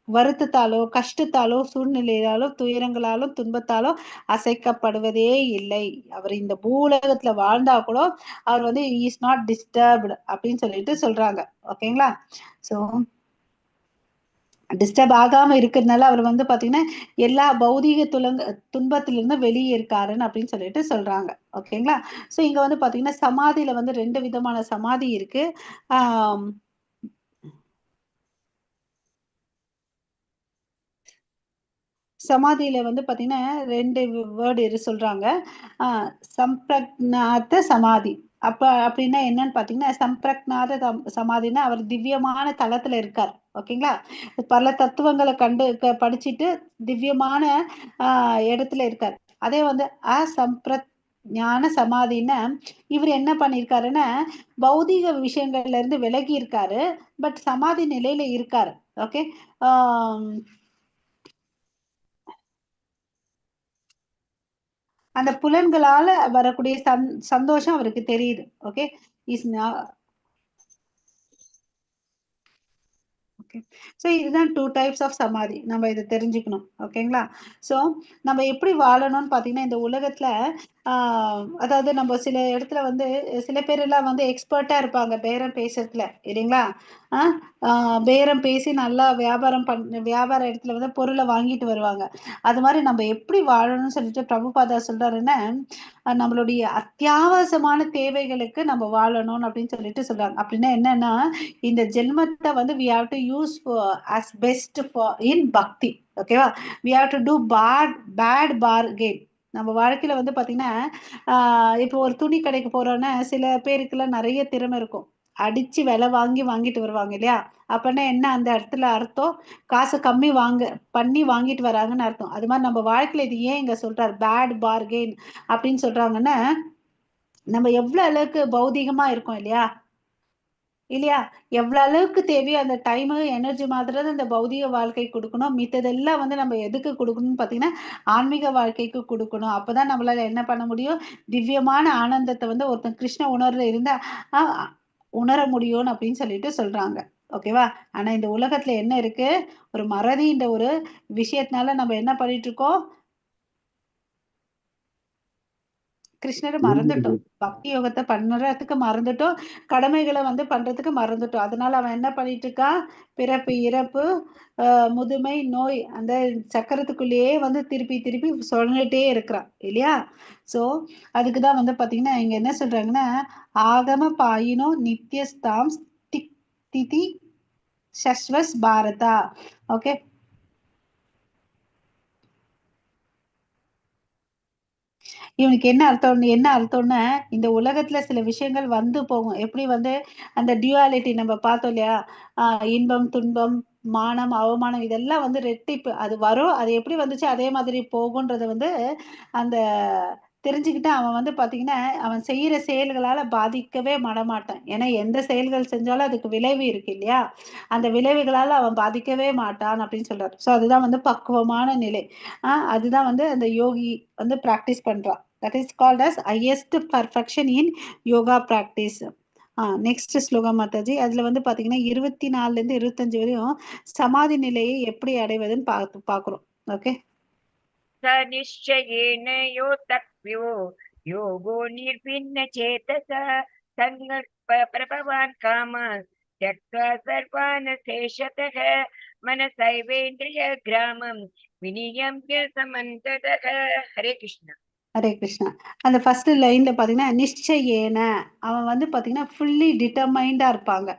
வருத்தத்தாலோ கஷ்டத்தாலோ சூழ்நிலையாலோ துயரங்களாலோ துன்பத்தாலோ அசைக்கப்படுவதே இல்லை. அவர் இந்த பூலகத்துல வாழ்ந்தா கூட அவர் வந்து இஸ் நாட் டிஸ்டர்ப்டு அப்படின்னு சொல்லிட்டு சொல்றாங்க. ஓகேங்களா? ஸோ டிஸ்டர்ப் ஆகாம இருக்கிறதுனால அவர் வந்து பாத்தீங்கன்னா எல்லா பௌதீக துன்பத்திலிருந்து வெளியே இருக்காருன்னு அப்படின்னு சொல்லிட்டு சொல்றாங்க. ஓகேங்களா? சோ இங்க வந்து பாத்தீங்கன்னா சமாதியில வந்து 2 விதமான சமாதி இருக்கு. சமாதியில வந்து பாத்தீங்கன்னா 2 வேர்டு சொல்றாங்க. சம்பிரக்ஞாத சமாதி. அப்படின்னா என்னன்னு பாத்தீங்கன்னா சம்பிரக்ஞாத சமாதினா அவர் திவ்யமான தளத்துல இருக்கார். ஓகேங்களா? பல தத்துவங்களை படிச்சுட்டு திவ்யமான இடத்துல இருக்கார். அதே வந்து அசம்பிரத் ஞான சமாதின்னா இவர் என்ன பண்ணிருக்காருன்னா பௌதீக விஷயங்கள்ல இருந்து விலகி இருக்காரு, பட் சமாதி நிலையில இருக்காரு. ஓகே, அந்த புலன்களால வரக்கூடிய சந்தோஷம் அவருக்கு தெரியுது. Okay, is okay. ஸோ இதுதான் 2 டைப்ஸ் ஆஃப் சமாதி. நம்ம இதை தெரிஞ்சுக்கணும். ஓகேங்களா? ஸோ நம்ம எப்படி வாழணும்னு பார்த்தீங்கன்னா, இந்த உலகத்துல அதாவது நம்ம சில இடத்துல வந்து சில பேர் எல்லாம் வந்து எக்ஸ்பர்ட்டா இருப்பாங்க பேரம் பேசுறதுல, இல்லைங்களா? பேரம் பேசி நல்லா வியாபார இடத்துல வந்து பொருளை வாங்கிட்டு வருவாங்க. அது மாதிரி நம்ம எப்படி வாழணும்னு சொல்லிட்டு பிரபுபாதா சொல்றாருன்னா, நம்மளுடைய அத்தியாவசியமான தேவைகளுக்கு நம்ம வாழணும் அப்படின்னு சொல்லிட்டு சொல்றாங்க. அப்படின்னா என்னன்னா, இந்த ஜென்மத்தை வந்து we have to use as best for in bhakti. ஓகேவா? we have to do bad bargain. நம்ம வாழ்க்கையில வந்து பாத்தீங்கன்னா இப்போ ஒரு துணி கடைக்கு போறோம்னா சில பேருக்குலாம் நிறைய திறமை இருக்கும், அடிச்சு விலை வாங்கிட்டு வருவாங்க இல்லையா? அப்பன்னா என்ன அந்த இடத்துல அர்த்தம், காசு கம்மி பண்ணி வாங்கிட்டு வராங்கன்னு அர்த்தம். அது மாதிரி நம்ம வாழ்க்கையில இது ஏன் இங்க சொல்றாரு பேட் பார்கெயின் அப்படின்னு சொல்றாங்கன்னா, நம்ம எவ்வளவு அளவுக்கு பௌதிகமா இருக்கோம் இல்லையா, எவ்வளவு அளவுக்கு தேவையோ அந்த டைம் எனர்ஜி மாத்திரம் இந்த பௌதிக வாழ்க்கை கொடுக்கணும், மித்ததெல்லாம் வந்து நம்ம எதுக்கு கொடுக்கணும்னு பாத்தீங்கன்னா ஆன்மீக வாழ்க்கைக்கு கொடுக்கணும். அப்பதான் நம்மளால என்ன பண்ண முடியும், திவ்யமான ஆனந்தத்தை வந்து ஒருத்தன் கிருஷ்ண உணர்வுல இருந்தா உணர முடியும் அப்படின்னு சொல்லிட்டு சொல்றாங்க. ஓகேவா? ஆனா இந்த உலகத்துல என்ன இருக்கு, ஒரு மறதின்ற ஒரு விஷயத்தினால நம்ம என்ன பண்ணிட்டு இருக்கோம், கிருஷ்ணரை மறந்துட்டோம், பக்தி யோகத்தை பண்றதுக்கு மறந்துட்டோம், கடமைகளை வந்து பண்றதுக்கு மறந்துட்டோம். அதனால அவன் என்ன பண்ணிட்டு இருக்கான், பிறப்பு இறப்பு முதுமை நோய் அந்த சக்கரத்துக்குள்ளேயே வந்து திருப்பி திருப்பி சொல்லிட்டே இருக்கிறான் இல்லையா? சோ அதுக்குதான் வந்து பாத்தீங்கன்னா இங்க என்ன சொல்றாங்கன்னா, ஆகம பாயினோ நித்யஸ்தாம் திதி சஸ்வஸ் பாரதா. ஓகே, இவனுக்கு என்ன அர்த்தம்னா இந்த உலகத்துல சில விஷயங்கள் வந்து போகும். எப்படி வந்து அந்த டியூவாலிட்டி நம்ம பார்த்தோம் இல்லையா, இன்பம் துன்பம் மானம் அவமானம் இதெல்லாம் வந்து ரெட்டிப்பு, அது வரும், அது எப்படி வந்துச்சு அதே மாதிரி போகும்ன்றத வந்து அந்த தெரிஞ்சுக்கிட்டு அவன் வந்து பாத்தீங்கன்னா அவன் செய்யற செயல்களால பாதிக்கவே மாட்டான். ஏன்னா எந்த செயல்கள் செஞ்சாலும் அதுக்கு விளைவு இருக்கு இல்லையா, அந்த விளைவுகளால அவன் பாதிக்கவே மாட்டான் அப்படின்னு சொல்றாரு. ஸோ அதுதான் வந்து பக்குவமான நிலை. அதுதான் வந்து அந்த யோகி வந்து பிராக்டிஸ் பண்றான். That is called as highest perfection in yoga practice. Next shloka Mataji, அதுல வந்து பாத்தீங்கன்னா 24ல இருந்து 25 வரையும் சமாதி நிலையை எப்படி அடைவதுன்னு பாக்குறோம். ஓகே, स निश्चयेन योक्तव्यो योगो निर्भिन्न चेतसा संगल्प प्रभवान् कामान् त्यक्त्वा सर्वान् शेषतः मनसैवेन्द्रियग्रामं विनियम्य समन्ततः. हरे कृष्ण. ஹரே கிருஷ்ணா. அந்த ஃபர்ஸ்ட் லைன்ல பாத்தீங்கன்னா நிச்சயேன, அவன் வந்து பாத்தீங்கன்னா ஃபுல்லி டிட்டர்மைண்டா இருப்பாங்க,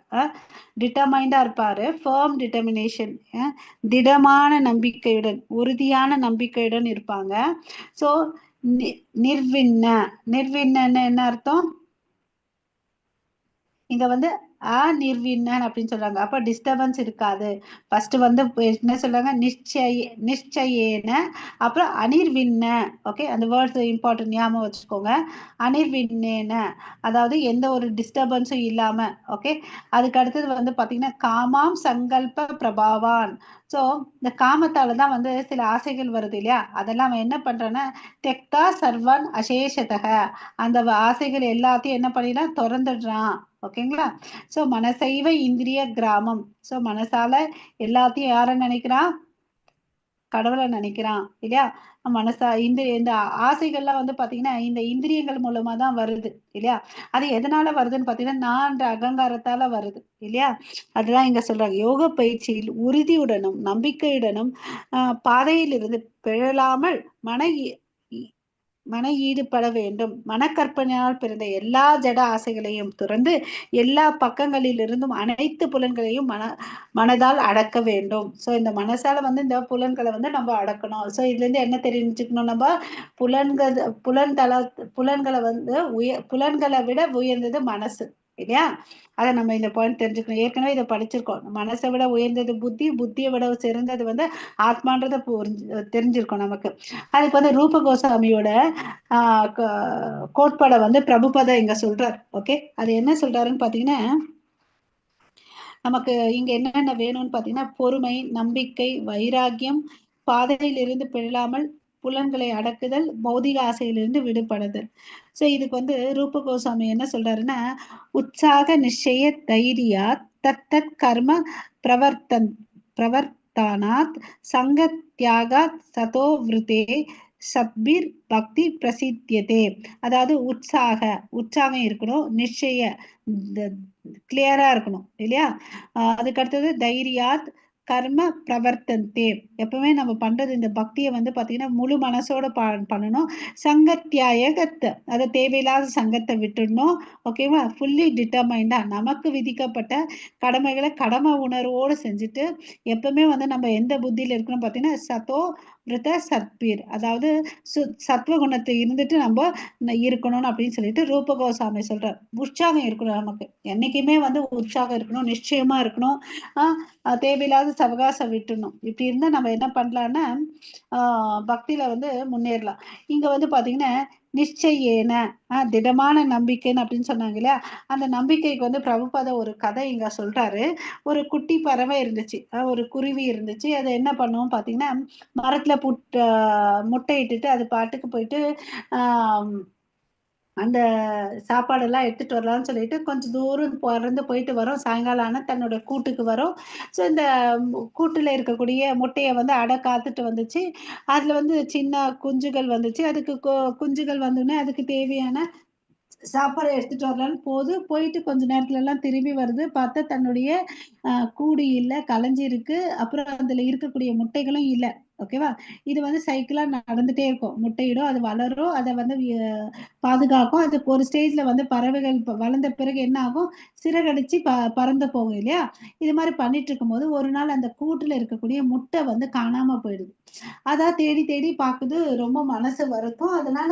டிட்டர்மைண்டா இருப்பாரு, ஃபர்ம் டிட்டர்மினேஷன், திடமான நம்பிக்கையுடன் உறுதியான நம்பிக்கையுடன் இருப்பாங்க. ஸோ நிர்விண்ண என்ன அர்த்தம், இங்க வந்து நிர்விண்ணன் அப்படின்னு சொல்றாங்க. அப்ப டிஸ்டர்பன்ஸ் இருக்காது. ஃபர்ஸ்ட் வந்து என்ன சொல்றாங்க, நிச்சயேன, அப்புறம் அனிர்விண்ண. ஓகே, அந்த வேர்ட்ஸ் இம்பார்ட்டன்ட், ஞாபகம் வச்சுக்கோங்க. அனிர்விண்ணேன அதாவது எந்த ஒரு டிஸ்டர்பன்ஸும் இல்லாம. ஓகே, அதுக்கு அடுத்தது வந்து பாத்தீங்கன்னா காமாம் சங்கல்ப பிரபாவான். ஸோ இந்த காமத்தால தான் வந்து சில ஆசைகள் வருது இல்லையா, அதெல்லாம் அவன் என்ன பண்றான்னா தெக்தா சர்வன் அசேஷதக, அந்த ஆசைகள் எல்லாத்தையும் என்ன பண்ணிடுறான், திறந்துடுறான். ஓகேங்களா? சோ மனசைவ இந்திரிய கிராமம். சோ மனசால எல்லாத்தையும் யார நினைக்கிறான், கடவுளை நினைக்கிறான் இல்லையா? மனசா இந்த ஆசைகள்லாம் வந்து பாத்தீங்கன்னா இந்த இந்திரியங்கள் மூலமா தான் வருது இல்லையா? அது எதனால வருதுன்னு பாத்தீங்கன்னா நான் அகங்காரத்தால வருது இல்லையா? அதுதான் இங்க சொல்றாங்க, யோக பயிற்சியில் உறுதியுடனும் நம்பிக்கையுடனும் பாதையில் இருந்து பிழலாமல் மன ஈடுபட வேண்டும். மனக்கற்பனையால் பிறந்த எல்லா ஜட ஆசைகளையும் துறந்து எல்லா பக்கங்களிலிருந்தும் அனைத்து புலன்களையும் மனதால் அடக்க வேண்டும். ஸோ இந்த மனசால வந்து இந்த புலன்களை வந்து நம்ம அடக்கணும். ஸோ இதுல இருந்து என்ன தெரிஞ்சுக்கணும், நம்ம புலன்களை வந்து புலன்களை விட உயர்ந்தது மனசு. இல்லையா? அதை நம்ம இந்த பாயிண்ட் தெரிஞ்சுக்கணும். ஏற்கனவே இதை படிச்சிருக்கோம். மனசை விட உயர்ந்தது புத்தி, புத்தியை விட சிறந்தது வந்து ஆத்மான்றதை தெரிஞ்சிருக்கோம் நமக்கு. அதுக்கு வந்து ரூப கோஸ்வாமியோட கோட்பாடை வந்து பிரபுபதா இங்க சொல்றார். ஓகே, அது என்ன சொல்றாருன்னு பாத்தீங்கன்னா, நமக்கு இங்க என்னென்ன வேணும்னு பாத்தீங்கன்னா, பொறுமை, நம்பிக்கை, வைராக்கியம், பாதையிலிருந்து பிழாமல் புலன்களை அடக்குதல், பௌதிக ஆசையிலிருந்து விடுபடுதல். சோ இதுக்கு வந்து ரூப கோஸ்வாமி என்ன சொல்றாருன்னா, உற்சாக நிச்சய தைரியா தத் கர்ம பிரவர்த்தனாத் சங்க தியாகாத் சதோ விருத்தே சத்பீர் பக்தி பிரசித்தியதே. அதாவது உற்சாகம் இருக்கணும், நிச்சய கிளியரா இருக்கணும் இல்லையா? அதுக்கு அடுத்தது தைரியாத் கர்ம பிரவர்த்தந்தே, எப்பவுமே நம்ம பண்றது இந்த பக்தியை வந்து பாத்தீங்கன்னா முழு மனசோட பண்ணணும். சங்கத்தியாயகத்தை, அதை தேவையில்லாத சங்கத்தை விட்டுடணும். ஓகேவா? ஃபுல்லி டிட்டர்மைண்டா நமக்கு விதிக்கப்பட்ட கடமைகளை கடமை உணர்வோடு செஞ்சுட்டு, எப்பவுமே வந்து நம்ம எந்த புத்தியில இருக்கணும் பாத்தீங்கன்னா சதோ விருத்த சத்பீர், அதாவது சத்வ குணத்தை இருந்துட்டு நம்ம இருக்கணும் அப்படின்னு சொல்லிட்டு ரூப கோஸ்வாமி சொல்றார். உற்சாகம் இருக்கணும், நமக்கு என்னைக்குமே வந்து உற்சாகம் இருக்கணும், நிச்சயமா இருக்கணும். தேவையில்லாத சவகாசம் விட்டுணும். இப்படி இருந்தா நம்ம என்ன பண்ணலாம்னா பக்தியில வந்து முன்னேறலாம். இங்க வந்து பாத்தீங்கன்னா நிச்சயேன திடமான நம்பிக்கைன்னு அப்படின்னு சொன்னாங்க இல்லையா? அந்த நம்பிக்கைக்கு வந்து பிரபுபாத ஒரு கதை இங்க சொல்றாரு. ஒரு குட்டி பறவை இருந்துச்சு, ஒரு குருவி இருந்துச்சு. அதை என்ன பண்ணுவோம் பாத்தீங்கன்னா, மரத்துல முட்டை இட்டுட்டு அது பாட்டுக்கு போயிட்டு அந்த சாப்பாடெல்லாம் எடுத்துட்டு வரலாம்னு சொல்லிட்டு கொஞ்சம் தூரம் பறந்து போயிட்டு வரும். சாயங்காலம் ஆனா தன்னோட கூட்டுக்கு வரும். ஸோ இந்த கூட்டுல இருக்கக்கூடிய முட்டையை வந்து அடை காத்துட்டு வந்துச்சு. அதுல வந்து சின்ன குஞ்சுகள் வந்துச்சு. அதுக்கு குஞ்சுகள் வந்தோடனே அதுக்கு தேவையான சாப்பாடு எடுத்துட்டு வரலான்னு போயிட்டு கொஞ்ச நேரத்துல எல்லாம் திரும்பி வருது. பார்த்தா தன்னுடைய கூடு இல்லை, கலைஞ்சி இருக்கு. அப்புறம் அதுல இருக்கக்கூடிய முட்டைகளும் இல்லை. ஓகேவா? இது வந்து சைக்கிளா நடந்துட்டே இருக்கும். முட்டையிடும், அது வளரும், அதை வந்து பாதுகாக்கும். அதுக்கு ஒரு ஸ்டேஜ்ல வந்து பறவைகள் வளர்ந்த பிறகு என்ன ஆகும், சிறகடிச்சு பறந்து போகும் இல்லையா? இது மாதிரி பண்ணிட்டு இருக்கும் போது ஒரு நாள் அந்த கூட்டுல இருக்கக்கூடிய முட்டை வந்து காணாம போயிடுது. அதான் தேடி தேடி பாக்குது. ரொம்ப மனசு வருத்தம். அதனால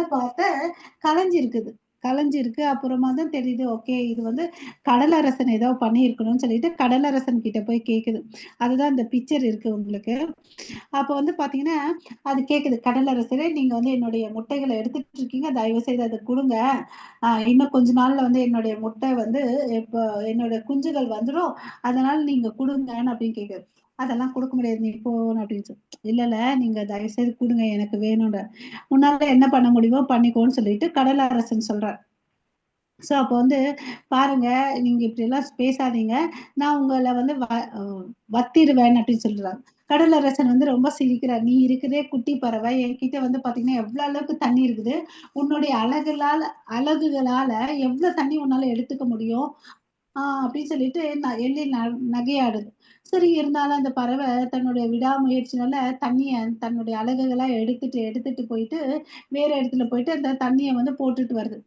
கலைஞ்சிருக்கு. அப்புறமா தான் தெரியுது, ஓகே இது வந்து கடலரசன் ஏதோ பண்ணியிருக்கணும்னு சொல்லிட்டு கடலரசன் கிட்ட போய் கேக்குது. அதுதான் இந்த பிக்சர் இருக்கு உங்களுக்கு. அப்ப வந்து பாத்தீங்கன்னா அது கேக்குது, கடலரசரே நீங்க வந்து என்னுடைய முட்டைகளை எடுத்துட்டு இருக்கீங்க, தயவு செய்து அதை கொடுங்க. இன்னும் கொஞ்ச நாள்ல வந்து என்னுடைய முட்டை வந்து இப்போ என்னோட குஞ்சுகள் வந்துடும், அதனால நீங்க கொடுங்கன்னு அப்படின்னு கேக்குது. அதெல்லாம் கொடுக்க முடியாது, நீ போன அப்படின்னு சொல்லி. இல்ல நீங்க தயவு செய்து கொடுங்க, எனக்கு வேணும்ன்ற. உன்னால என்ன பண்ண முடியுமோ பண்ணிக்கோன்னு சொல்லிட்டு கடலரசன் சொல்றார். ஸோ அப்போ வந்து பாருங்க, நீங்க இப்படி எல்லாம் பேசாதீங்க, நான் உங்களை வந்து வத்திருவேன் அப்படின்னு சொல்றாங்க. கடலரசன் வந்து ரொம்ப சிரிக்கிறார். நீ இருக்குதே குட்டி பறவை, என்கிட்ட வந்து பாத்தீங்கன்னா எவ்வளவு அளவுக்கு தண்ணி இருக்குது, உன்னுடைய அழகுகளால எவ்வளவு தண்ணி உன்னால எடுத்துக்க முடியும் அப்படின்னு சொல்லிட்டு எள்ளி நகையாடுது. சரி, இருந்தாலும் அந்த பறவை தன்னுடைய விடாமுயற்சினால தன்னுடைய அலகுகளா எடுத்துட்டு போயிட்டு வேற இடத்துல போயிட்டு அந்த தண்ணியை வந்து போட்டுட்டு வருது.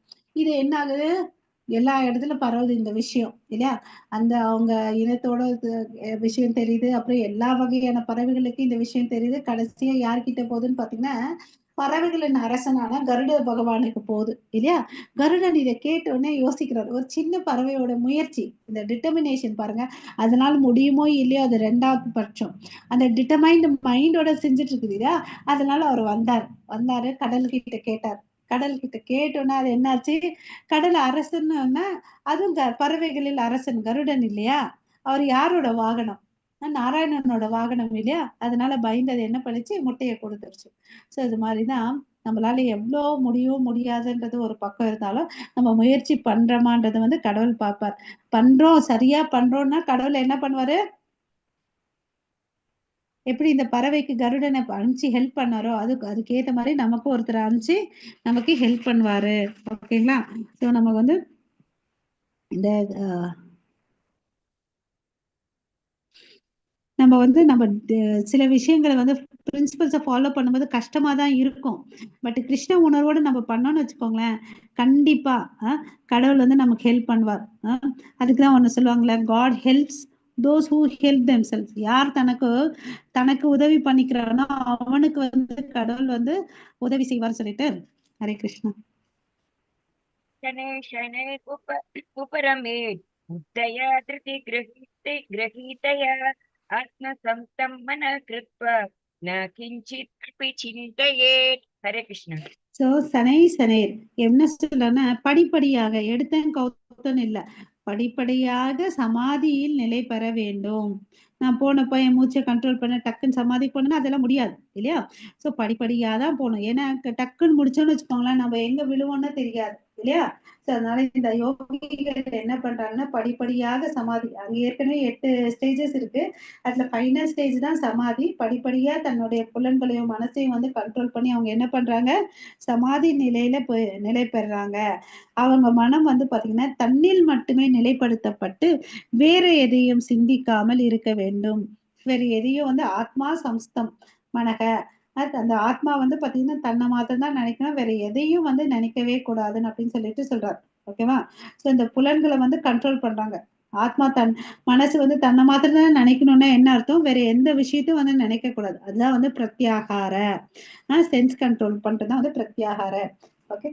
இது என்ன ஆகுது, எல்லா இடத்துல பரவுது இந்த விஷயம் இல்லையா? அந்த அவங்க இனத்தோட விஷயம் தெரியுது. அப்புறம் எல்லா வகையான பறவைகளுக்கும் இந்த விஷயம் தெரியுது. கடைசியா யார்கிட்ட போகுதுன்னு பாத்தீங்கன்னா, பறவைகளின் அரசனான கருட பகவானுக்கு போகுது இல்லையா? கருடன் இதை கேட்ட உடனே யோசிக்கிறார். ஒரு சின்ன பறவையோட முயற்சி, இந்த டிட்டர்மினேஷன் பாருங்க, அதனால முடியுமோ இல்லையோ அது ரெண்டாவது பட்சம். அந்த டிட்டர்மைண்ட் மைண்டோட செஞ்சுட்டு இருக்குது இல்லையா? அதனால அவர் வந்தாரு கடல்கிட்ட கேட்டார். கடல்கிட்ட கேட்டோன்னா அது என்னாச்சு, கடல் அரசன்னு, அதுவும் பறவைகளில் அரசன் கருடன் இல்லையா? அவர் யாரோட வாகனம், நாராயணனோட வாகனம் இல்லையா? அதனால பயந்தது என்ன பண்ணிச்சு, முட்டையை கொடுத்துருச்சு. ஸோ இது மாதிரிதான் நம்மளால எவ்வளோ முடியும் முடியாதுன்றது ஒரு பக்கம் இருந்தாலும் நம்ம முயற்சி பண்றோமான்றது வந்து கடவுள் பார்ப்பார். பண்றோம், சரியா பண்றோம்னா கடவுள் என்ன பண்ணுவாரு, எப்படி இந்த பறவைக்கு கருடனை அனுப்பிச்சு ஹெல்ப் பண்ணாரோ அதுக்கு ஏத்த மாதிரி நமக்கும் ஒருத்தர் அனுப்பிச்சு நமக்கு ஹெல்ப் பண்ணுவாரு. ஓகேங்களா? ஸோ நம்ம வந்து இந்த நம்ம சில விஷயங்களை வந்து பிரின்சிபல்ஸை ஃபாலோ பண்ணும்போது கஷ்டமா தான் இருக்கும். பட் கிருஷ்ண உணர்வோடு நம்ம பண்ணோம்னு வச்சுக்கோங்களேன், கண்டிப்பா கடவுள் வந்து நமக்கு ஹெல்ப் பண்ணுவார். அதுக்குதான் ஒண்ணு சொல்லுவாங்களே, God helps those who help themselves. யார் தனக்கு உதவி பண்ணிக்கிறானோ அவனுக்கு வந்து கடவுள் வந்து உதவி செய்வார் சொல்லிட்டு. ஹரே கிருஷ்ணா. शनैः शनैः उपरमेत् बुद्धया धृतिगृहीतया आत्मसंस्थं मनः कृत्वा न किञ्चित् अपि चिन्तयेत्. हरे कृष्ण. ஸோ சனை சனைர் என்ன சொல்லனா, படிப்படியாக எடுத்தேன் கௌத்தன் இல்ல, படிப்படியாக சமாதியில் நிலை பெற வேண்டும். நான் போனப்போ என் மூச்சை கண்ட்ரோல் பண்ண டக்குன்னு சமாதி போனா அதெல்லாம் முடியாது இல்லையா? ஸோ படிப்படியா தான் போகணும். ஏன்னா டக்குன்னு முடிச்சோன்னு வச்சுக்கோங்களேன், நம்ம எங்க விழுவோம்னு தெரியாது இல்லையா? ஸோ அதனால இந்த யோகிகள் என்ன பண்றாங்கன்னா, படிப்படியாக சமாதி, அங்க ஏற்கனவே 8 ஸ்டேஜஸ் இருக்கு. அதுல ஃபைனல் ஸ்டேஜ் தான் சமாதி. படிப்படியா தன்னுடைய புலன்களையும் மனசையும் வந்து கண்ட்ரோல் பண்ணி அவங்க என்ன பண்றாங்க, சமாதி நிலையில நிலை பெறுறாங்க. அவங்க மனம் வந்து பாத்தீங்கன்னா தன்னில் மட்டுமே நிலைப்படுத்தப்பட்டு வேற எதையும் சிந்திக்காமல் இருக்க வேண்டும். வேற எதையும் வந்து ஆத்மா சம்ஸ்தம் மனக, அந்த ஆத்மா வந்து பாத்தீங்கன்னா தன்னை மாத்திரம் தான் நினைக்கணும், வேற எதையும் வந்து நினைக்கவே கூடாதுன்னு அப்படின்னு சொல்லிட்டு சொல்றாரு. ஓகேவா? சோ இந்த புலன்களை வந்து கண்ட்ரோல் பண்றாங்க. ஆத்மா மனசு வந்து தன்னை மாத்திரம் தான் நினைக்கணும்னா என்ன அர்த்தம், வேற எந்த விஷயத்தையும் வந்து நினைக்க கூடாது. அதுதான் வந்து பிரத்யாகார, சென்ஸ் கண்ட்ரோல் பண்றதுதான் வந்து பிரத்யாகார. ஓகே.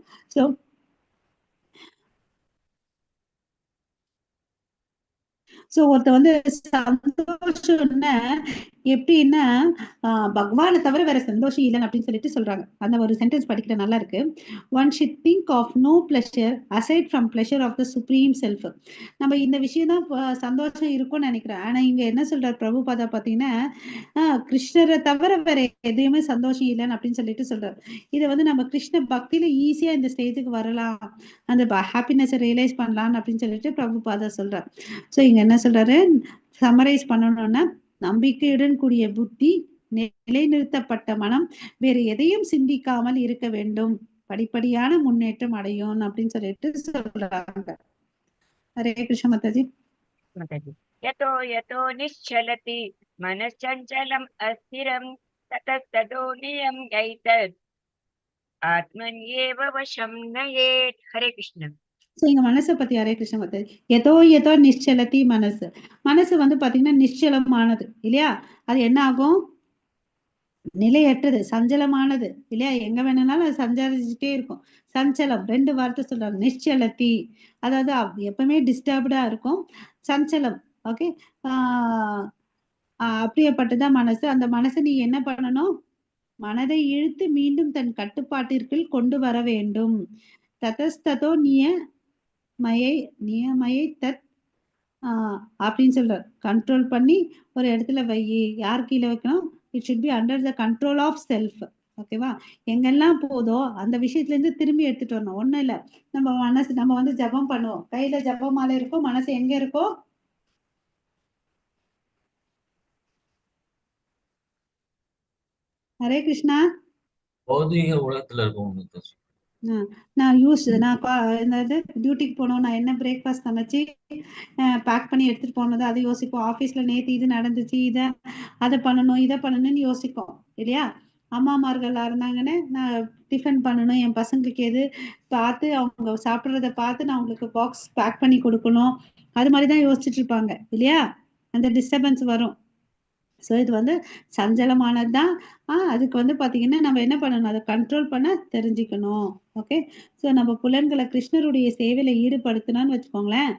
சோ ஒருத்த வந்து சந்தோஷம்னா எப்படின்னா, பகவானை தவிர வேற சந்தோஷம் இல்லைன்னு அப்படின்னு சொல்லிட்டு சொல்றாங்க. அந்த ஒரு சென்டென்ஸ் படிக்கிற நல்லா இருக்கு. One should think of no pleasure aside from pleasure of the supreme self. நம்ம இந்த விஷயம் தான் சந்தோஷம் இருக்கும்னு நினைக்கிறேன். ஆனா இங்க என்ன சொல்றாரு பிரபுபாதா பாத்தீங்கன்னா, கிருஷ்ணரை தவிர வேற எதையுமே சந்தோஷம் இல்லைன்னு அப்படின்னு சொல்லிட்டு சொல்றாரு. இதை வந்து நம்ம கிருஷ்ண பக்தியில ஈஸியா இந்த ஸ்டேஜுக்கு வரலாம், அந்த ஹாப்பினஸை ரியலைஸ் பண்ணலாம் அப்படின்னு சொல்லிட்டு பிரபுபாதா சொல்றாரு. சோ இங்க என்ன சொல்றாரு, சம்மரைஸ் பண்ணணும்னா, நம்பிக்கையுடன் கூடிய புத்தி, நிலைநிறுத்தப்பட்ட மனம், வேறு எதையும் சிந்திக்காமல் இருக்க வேண்டும், படிப்படியான முன்னேற்றம் அடையும் அப்படின்னு சொல்லிட்டு சொல்றாங்க. ஹரே கிருஷ்ண மாதாஜி. यतो यतो निश्चलति मनश्चञ्चलम् अस्थिरं ततस्ततो नियम्यैतत् आत्मन्येव वशं नयेत्. हरे कृष्ण. சோ இங்க மனசை பத்தி ஹரே கிருஷ்ண மாதாஜி. எதோ ஏதோ நிశ్చலதி மனசு. மனசு வந்து பாத்தீங்கன்னா நிశ్చலமானது இல்லையா? அது என்ன ஆகும், நிலையற்றது, சஞ்சலமானது இல்லையா? எங்க வேணும்னாலும் அது சஞ்சரிச்சுட்டே இருக்கும். சஞ்சலம் 2 வார்த்தை சொல்றாங்க. நிశ్చலதி, அதாவது எப்பவுமே டிஸ்டர்ப்டா இருக்கும். சஞ்சலம். ஓகே. அப்படியேப்பட்டதான் மனசு. அந்த மனசை நீ என்ன பண்ணணும், மனதை இழுத்து மீண்டும் தன் கட்டுப்பாட்டிற்குள் கொண்டு வர வேண்டும். ததஸ்ததோ நியமயை தத் அப்படின்னு சொல்றாரு. கண்ட்ரோல் பண்ணி ஒரு இடத்துல வை. யார் கீழே வைக்கணும், it should be under the control of self. ஓகேவா? எங்கெல்லாம் போதோ அந்த விஷயத்துல இருந்து திரும்பி எடுத்துட்டு வரணும். ஒண்ணும் இல்ல, நம்ம மனசு, நம்ம வந்து ஜபம் பண்ணுவோம், கையில ஜப மாலை இருக்கும், மனசு எங்க இருக்கோ, ஹரே கிருஷ்ணா. பௌதிக உலகத்துல இருக்கவங்களுக்கு நான் என்னது டியூட்டிக்கு போனோம், நான் என்ன பிரேக்ஃபாஸ்ட் சமைச்சு பேக் பண்ணி எடுத்துட்டு போனது அதை யோசிப்போம். ஆஃபீஸ்ல நேற்று இது நடந்துச்சு, அதை பண்ணணும் இதை பண்ணணும்னு யோசிப்போம் இல்லையா? அம்மாமார்களா இருந்தாங்கன்னு நான் டிஃபன் பண்ணணும், என் பசங்களுக்கு எது பார்த்து அவங்க சாப்பிட்றத பார்த்து நான் அவங்களுக்கு பாக்ஸ் பேக் பண்ணி கொடுக்கணும், அது மாதிரி தான் யோசிச்சுட்டு இருப்பாங்க இல்லையா? அந்த டிஸ்டர்பன்ஸ் வரும். ஸோ இது வந்து சஞ்சலமானது தான். அதுக்கு வந்து பார்த்தீங்கன்னா நம்ம என்ன பண்ணணும், அதை கண்ட்ரோல் பண்ண தெரிஞ்சுக்கணும். ஓகே. ஸோ நம்ம புலன்களை கிருஷ்ணருடைய சேவையில ஈடுபடுத்தினோன்னு வச்சுக்கோங்களேன்,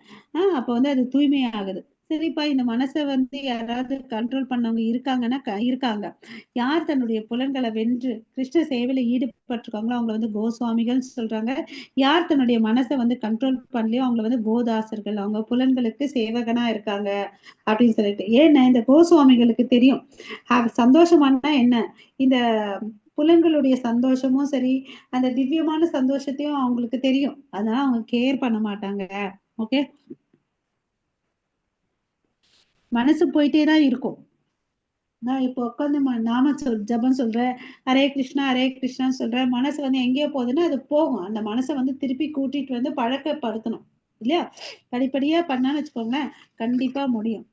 அப்போ வந்து அது தூய்மையாகுது. சரிப்பா, இந்த மனசை வந்து யாராவது கண்ட்ரோல் பண்ணவங்க இருக்காங்கன்னா இருக்காங்க. யார் தன்னுடைய புலன்களை வென்று கிருஷ்ண சேவையில ஈடுபட்டிருக்காங்களோ அவங்களை வந்து கோஸ்வாமிகள் சொல்றாங்க. யார் தன்னுடைய மனசை வந்து கண்ட்ரோல் பண்ணலையோ அவங்களை வந்து கோதாசர்கள், அவங்க புலன்களுக்கு சேவகனா இருக்காங்க அப்படின்னு சொல்லிட்டு. ஏன்னா இந்த கோஸ்வாமிகளுக்கு தெரியும் சந்தோஷமானா என்ன, இந்த புலன்களுடைய சந்தோஷமும் சரி, அந்த திவ்யமான சந்தோஷத்தையும் அவங்களுக்கு தெரியும். அதனால அவங்க கேர் பண்ண மாட்டாங்க. ஓகே. மனசு போயிட்டே தான் இருக்கும். நான் இப்போ உட்காந்து நாம ஜபம் சொல்றேன், ஹரே கிருஷ்ணா ஹரே கிருஷ்ணான்னு சொல்றேன், மனசு வந்து எங்கேயோ போகுதுன்னா அது போகும். அந்த மனசை வந்து திருப்பி கூட்டிட்டு வந்து பழக்கப்படுத்தணும் இல்லையா? படிப்படியா பண்ணான்னு வச்சுக்கோங்களேன், கண்டிப்பா முடியும்.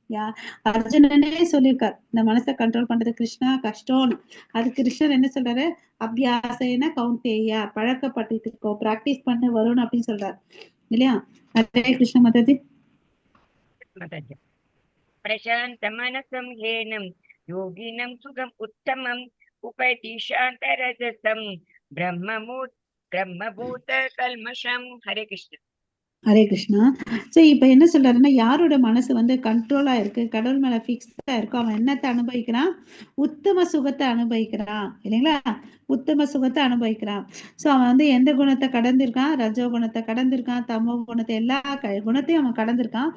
அர்ஜுனனே சொல்லியிருக்காரு, இந்த மனசை கண்ட்ரோல் பண்றது கிருஷ்ணா கஷ்டம்னு. அது கிருஷ்ணர் என்ன சொல்றாரு, அபியாசேன கௌந்தேயா, பழக்கப்பட்டு இருக்கோ, பிராக்டிஸ் பண்ண வரும்னு அப்படின்னு சொல்றாரு இல்லையா? ஹரே கிருஷ்ண மாதாஜி. प्रशान्तमनसं ह्येनं योगिनं सुखम् उत्तमम् उपैति शान्तरजसं ब्रह्ममुहूर्ते பிரம்மபூத கல்மஷம். ஹரே கிருஷ்ண. ஹரே கிருஷ்ணா. ஸோ இப்போ என்ன சொல்றாருன்னா, யாரோட மனசு வந்து கண்ட்ரோலா இருக்கு, கடவுள் மேல ஃபிக்ஸ்டா இருக்கோ, அவன் என்னத்தை அனுபவிக்கிறான்? உத்தம சுகத்தை அனுபவிக்கிறான் இல்லைங்களா? உத்தம சுகத்தை அனுபவிக்கிறான். ஸோ அவன் வந்து எந்த குணத்தை கடந்திருக்கான்? ரஜோ குணத்தை கடந்திருக்கான், தமோ குணத்தை, எல்லா குணத்தையும் அவன் கடந்திருக்கான்.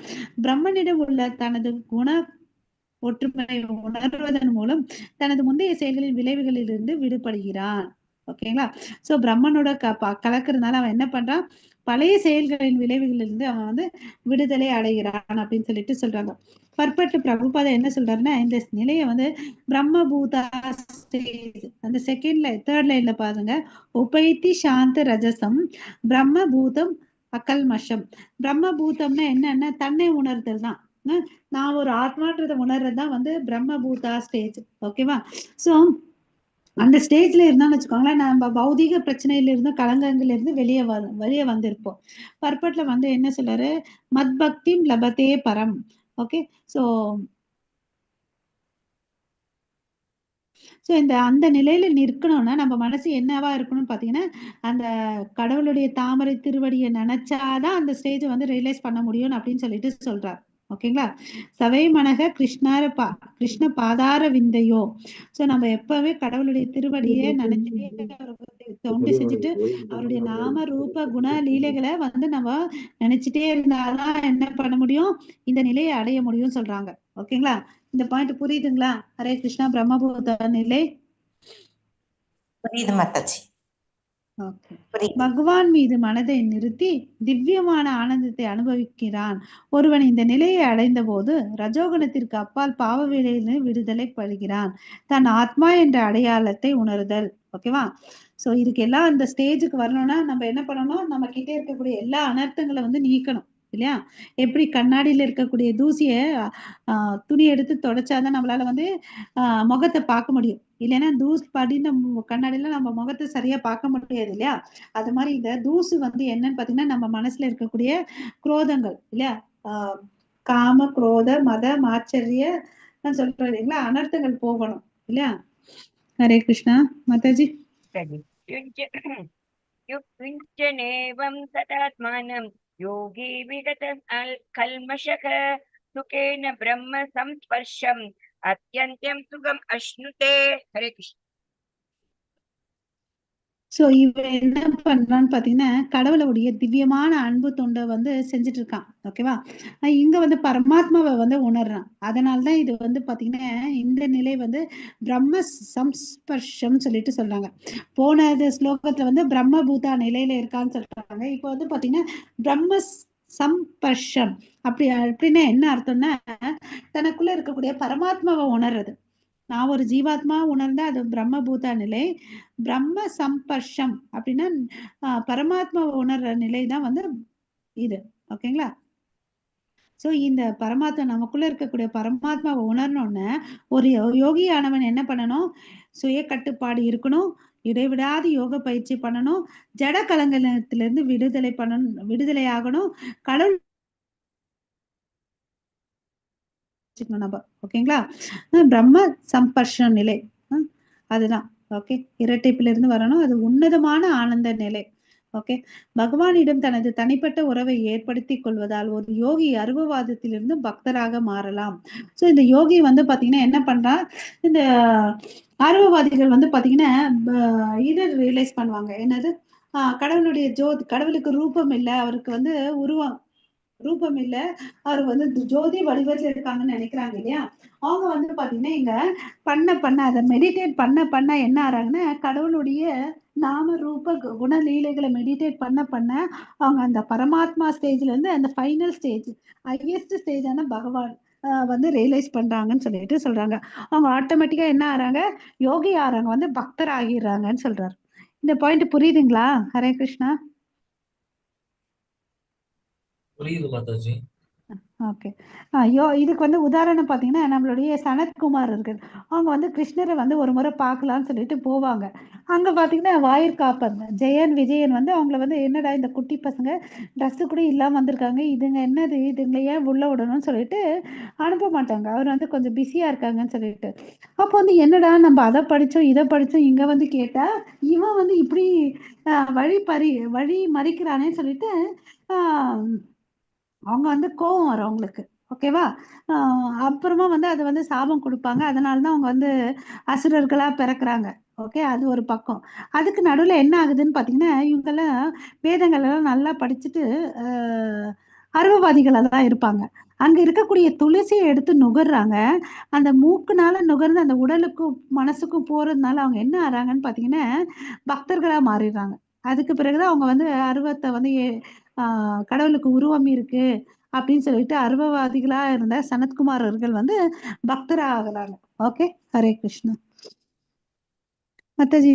பிரம்மனிடம் உள்ள தனது குண ஒற்றுமை உணர்வதன் மூலம் தனது முந்தைய செயல்களின் விளைவுகளிலிருந்து விடுபடுகிறான். ஓகேங்களா? ஸோ பிரம்மனோட கலக்கிறதுனால அவன் என்ன பண்றான்? பழைய செயல்களின் விளைவுகளிலிருந்து அவன் வந்து விடுதலை அடைகிறான் அப்படின்னு சொல்லிட்டு சொல்றாங்க. பர்பட்டு பிரபுபாதா என்ன சொல்றாருன்னா, இந்த நிலையை வந்து பிரம்மபூதா ஸ்டேஜ், அந்த தேர்ட் லைன்ல பாருங்க, உபைத்தி சாந்த ரஜசம் பிரம்மபூதம் அகல்மஷம். பிரம்மபூதம்னா என்னன்னா தன்னை உணர்தல் தான். நான் ஒரு ஆத்மான்றதை உணர்றதுதான் வந்து பிரம்மபூதா ஸ்டேஜ். ஓகேவா? ஸோ அந்த ஸ்டேஜ்ல இருந்தான்னு வச்சுக்கோங்களேன், நம்ம பௌதிக பிரச்சனையில இருந்து கலங்கங்கள்ல இருந்து வெளியே வந்திருப்போம். பர்பட்ல வந்து என்ன சொல்றாரு? மத் பக்திம் லபத்தே பரம். ஓகே. ஸோ அந்த நிலையில நிற்கணும்னா நம்ம மனசு என்னவா இருக்கணும்னு பாத்தீங்கன்னா, அந்த கடவுளுடைய தாமரை திருவடியை நினைச்சாதான் அந்த ஸ்டேஜ் வந்து ரியலைஸ் பண்ண முடியும் அப்படின்னு சொல்லிட்டு சொல்றார். ஓகேங்களா? சவை மனக கிருஷ்ண பாதார விந்தையோ. ஸோ நம்ம எப்பவே கடவுளுடைய திருவடியை நினைச்சிட்டே தொண்டு செஞ்சுட்டு அவருடைய நாம ரூப குண லீலைகளை வந்து நம்ம நினைச்சிட்டே இருந்தாதான் என்ன பண்ண முடியும்? இந்த நிலையை அடைய முடியும் சொல்றாங்க. ஓகேங்களா? இந்த பாயிண்ட் புரியுதுங்களா? ஹரே கிருஷ்ணா. பிரம்மபூத நிலை புரியுது மாதாஜி, புரியுது. பகவான் மீது மனதை நிறுத்தி திவ்யமான ஆனந்தத்தை அனுபவிக்கிறான். ஒருவன் இந்த நிலையை அடைந்த போது ரஜோகுணத்திற்கு அப்பால் பாவ வேலையிலிருந்து விடுதலை படுகிறான். தன் ஆத்மா என்ற அடையாளத்தை உணர்தல். ஓகேவா? சோ இதுக்கு எல்லாம் அந்த ஸ்டேஜுக்கு வரணும்னா நம்ம என்ன பண்ணணும்? நம்ம கிட்டே இருக்கக்கூடிய எல்லா அனர்த்தங்களை வந்து நீக்கணும் இல்லையா? எப்படி கண்ணாடியில இருக்கக்கூடிய தூசியை துணி எடுத்து தொடச்சாதான் நம்மளால வந்து முகத்தை பார்க்க முடியும். இல்லைன்னா தூசு படிந்த கண்ணாடியில நம்ம முகத்தை சரியா பார்க்க முடியாது இல்லையா? அது மாதிரி இந்த தூசு வந்து என்னன்னு பாத்தீங்கன்னா நம்ம மனசுல இருக்கக்கூடிய குரோதங்கள் இல்லையா? காம குரோத மத மாச்சரிய சொல்றோம் இல்லைங்களா? அனர்த்தங்கள் போகணும் இல்லையா? ஹரே கிருஷ்ணா. மாதாஜி. युक्तिञ्चनेवं तदात्मानं योगी विगत कल्मषः सुखेन ब्रह्म संस्पर्शम् अत्यन्तं सुखम् अश्नुते. हरे कृष्ण. ஸோ இவன் என்ன பண்றான்னு பாத்தீங்கன்னா கடவுளுடைய திவ்யமான அன்பு தொண்டை வந்து செஞ்சுட்டு இருக்கான். ஓகேவா? இங்க வந்து பரமாத்மாவை வந்து உணர்றான். அதனால்தான் இது வந்து பாத்தீங்கன்னா இந்த நிலை வந்து பிரம்ம சம்ஸ்பர்ஷம் சொல்லிட்டு சொல்றாங்க. போனது ஸ்லோகத்துல வந்து பிரம்மபூதா நிலையில இருக்கான்னு சொல்றாங்க. இப்போ வந்து பாத்தீங்கன்னா பிரம்ம சம்பர்ஷம் அப்படின்னா என்ன அர்த்தம்னா தனக்குள்ள இருக்கக்கூடிய பரமாத்மாவை உணர்றது. நான் ஒரு ஜீவாத்மா உணர்ந்தா அது பிரம்மபூதா நிலை. பிரம்ம சம்பர்ஷம் அப்படின்னா பரமாத்மாவை உணர்ற நிலை தான் வந்து இது. ஓகேங்களா? சோ இந்த பரமாத்மா நமக்குள்ள இருக்கக்கூடிய பரமாத்மாவை உணரணும்னு ஒரு யோகியானவன் என்ன பண்ணணும்? சுய கட்டுப்பாடு இருக்கணும், இடைவிடாது யோக பயிற்சி பண்ணணும், ஜட கலங்கத்திலிருந்து விடுதலை ஆகணும், கடவுள் நம்ம. ஓகேங்களா? பிரம்ம சம்பர்ஷ நிலை அதுதான். ஓகே. இரட்டைப்பில இருந்து வரணும். அது உன்னதமான ஆனந்த நிலை. ஓகே. பகவானிடம் தனது தனிப்பட்ட உறவை ஏற்படுத்திக் கொள்வதால் ஒரு யோகி அருவவாதத்திலிருந்து பக்தராக மாறலாம். சோ இந்த யோகி வந்து பாத்தீங்கன்னா என்ன பண்றான்? இந்த அருவவாதிகள் வந்து பாத்தீங்கன்னா இதை ரியலைஸ் பண்ணுவாங்க. என்னது? கடவுளுடைய கடவுளுக்கு ரூபம் இல்லை, அவருக்கு வந்து ரூபம் இல்ல, அவர் வந்து ஜோதி வடிவத்துல இருக்காங்கன்னு நினைக்கிறாங்க இல்லையா? அவங்க வந்து பாத்தீங்கன்னா இங்க பண்ண அதை மெடிடேட் பண்ண என்ன ஆறாங்கன்னா கடவுளுடைய நாம ரூப குணலீலைகளை மெடிடேட் பண்ண அவங்க அந்த பரமாத்மா ஸ்டேஜ்ல இருந்து அந்த ஃபைனல் ஸ்டேஜ் ஹையஸ்ட் ஸ்டேஜான பகவான் வந்து ரியலைஸ் பண்றாங்கன்னு சொல்லிட்டு சொல்றாங்க. அவங்க ஆட்டோமேட்டிக்கா என்ன ஆறாங்க? யோகி ஆறாங்க, வந்து பக்தர் ஆகிடுறாங்கன்னு சொல்றாரு. இந்த பாயிண்ட் புரியுதுங்களா? ஹரே கிருஷ்ணா. புரியுது மாதாஜி. ஓகே. இதுக்கு வந்து உதாரணம் பார்த்தீங்கன்னா, நம்மளுடைய சனத்குமார் இருக்காரு. அவங்க வந்து கிருஷ்ணர வந்து ஒரு முறை பார்க்கலான்னு சொல்லிட்டு போவாங்க. அங்க பார்த்தீங்கன்னா, வாயிற்காப்பர் ஜெயன், விஜயன் வந்து அவங்கள வந்து, "என்னடா இந்த குட்டி பசங்க ட்ரெஸ்ஸு கூட இல்லாம வந்திருக்காங்க. இதுங்க என்னது? இதுங்கள ஏன் உள்ள விடணும்னு" சொல்லிட்டு அனுப்ப மாட்டாங்க. அவர் வந்து கொஞ்சம் பிஸியா இருக்காங்கன்னு சொல்லிட்டு. அப்போ வந்து என்னடா நம்ம அத படிச்சோம், இத படிச்சோம், இங்க வந்து கேட்டா, இவன் வந்து இப்படி வழி மறிக்கிறானேன்னு சொல்லிட்டு, ஆ அவங்க வந்து கோவம் வரும் அவங்களுக்கு. ஓகேவா? அ அப்புறமா வந்து அது வந்து சாபம் குடுப்பாங்க. அதனால தான் அவங்க வந்து அசுரர்களா பிறக்குறாங்க. ஓகே. அது ஒரு பக்கம். அதுக்கு நடுவுல என்ன ஆகுதுன்னு பார்த்தீங்கன்னா, இவங்கலாம் வேதங்கள் எல்லாம் நல்லா படிச்சுட்டு, அ அரவவாதிகளா தான் இருப்பாங்க. அங்க இருக்கக்கூடிய துளசிய எடுத்து நுகர்றாங்க. அந்த மூக்குனால நுகர்ந்து அந்த உடலுக்கும், மனசுக்கும் போறதுனால அவங்க என்ன ஆறாங்கன்னு பார்த்தீங்கன்னா, பக்தர்களா மாறிடுறாங்க. அதுக்கு பிறகு தான் அவங்க வந்து அருவத்த வந்து ஆ கடவுளுக்கு உருவம் இருக்கு அப்படின்னு சொல்லிட்டு அருவவாதிகளா இருந்த சனத்குமார் அவர்கள் வந்து பக்தரா ஆகுறாங்க. ஓகே. ஹரே கிருஷ்ணா. மத்தாஜி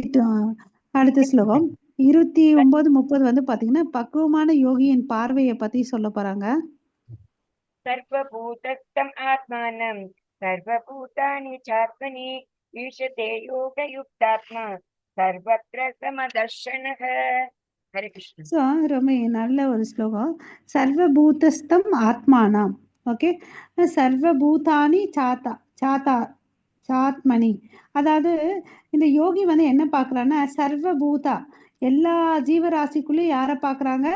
அடுத்த ஸ்லோகம் 29, 30 வந்து பாத்தீங்கன்னா, பக்குவமான யோகியின் பார்வையை பத்தி சொல்ல போறாங்க. सर्वभूतस्थम् आत्मानं सर्वभूतानि चात्मनि ईशते योगयुक्तात्मा सर्वत्र समदर्शनः. हरे कृष्ण. ஸோ ரொம்ப நல்ல ஒரு ஸ்லோகம். சர்வபூதஸ்தம் ஆத்மானாம். ஓகே. சர்வபூதானி சாத்தா சாத்மனி. அதாவது இந்த யோகி வந்து என்ன பார்க்குறான்னா, சர்வபூதா எல்லா ஜீவராசிக்குள்ளயும் யார பார்க்குறாங்க?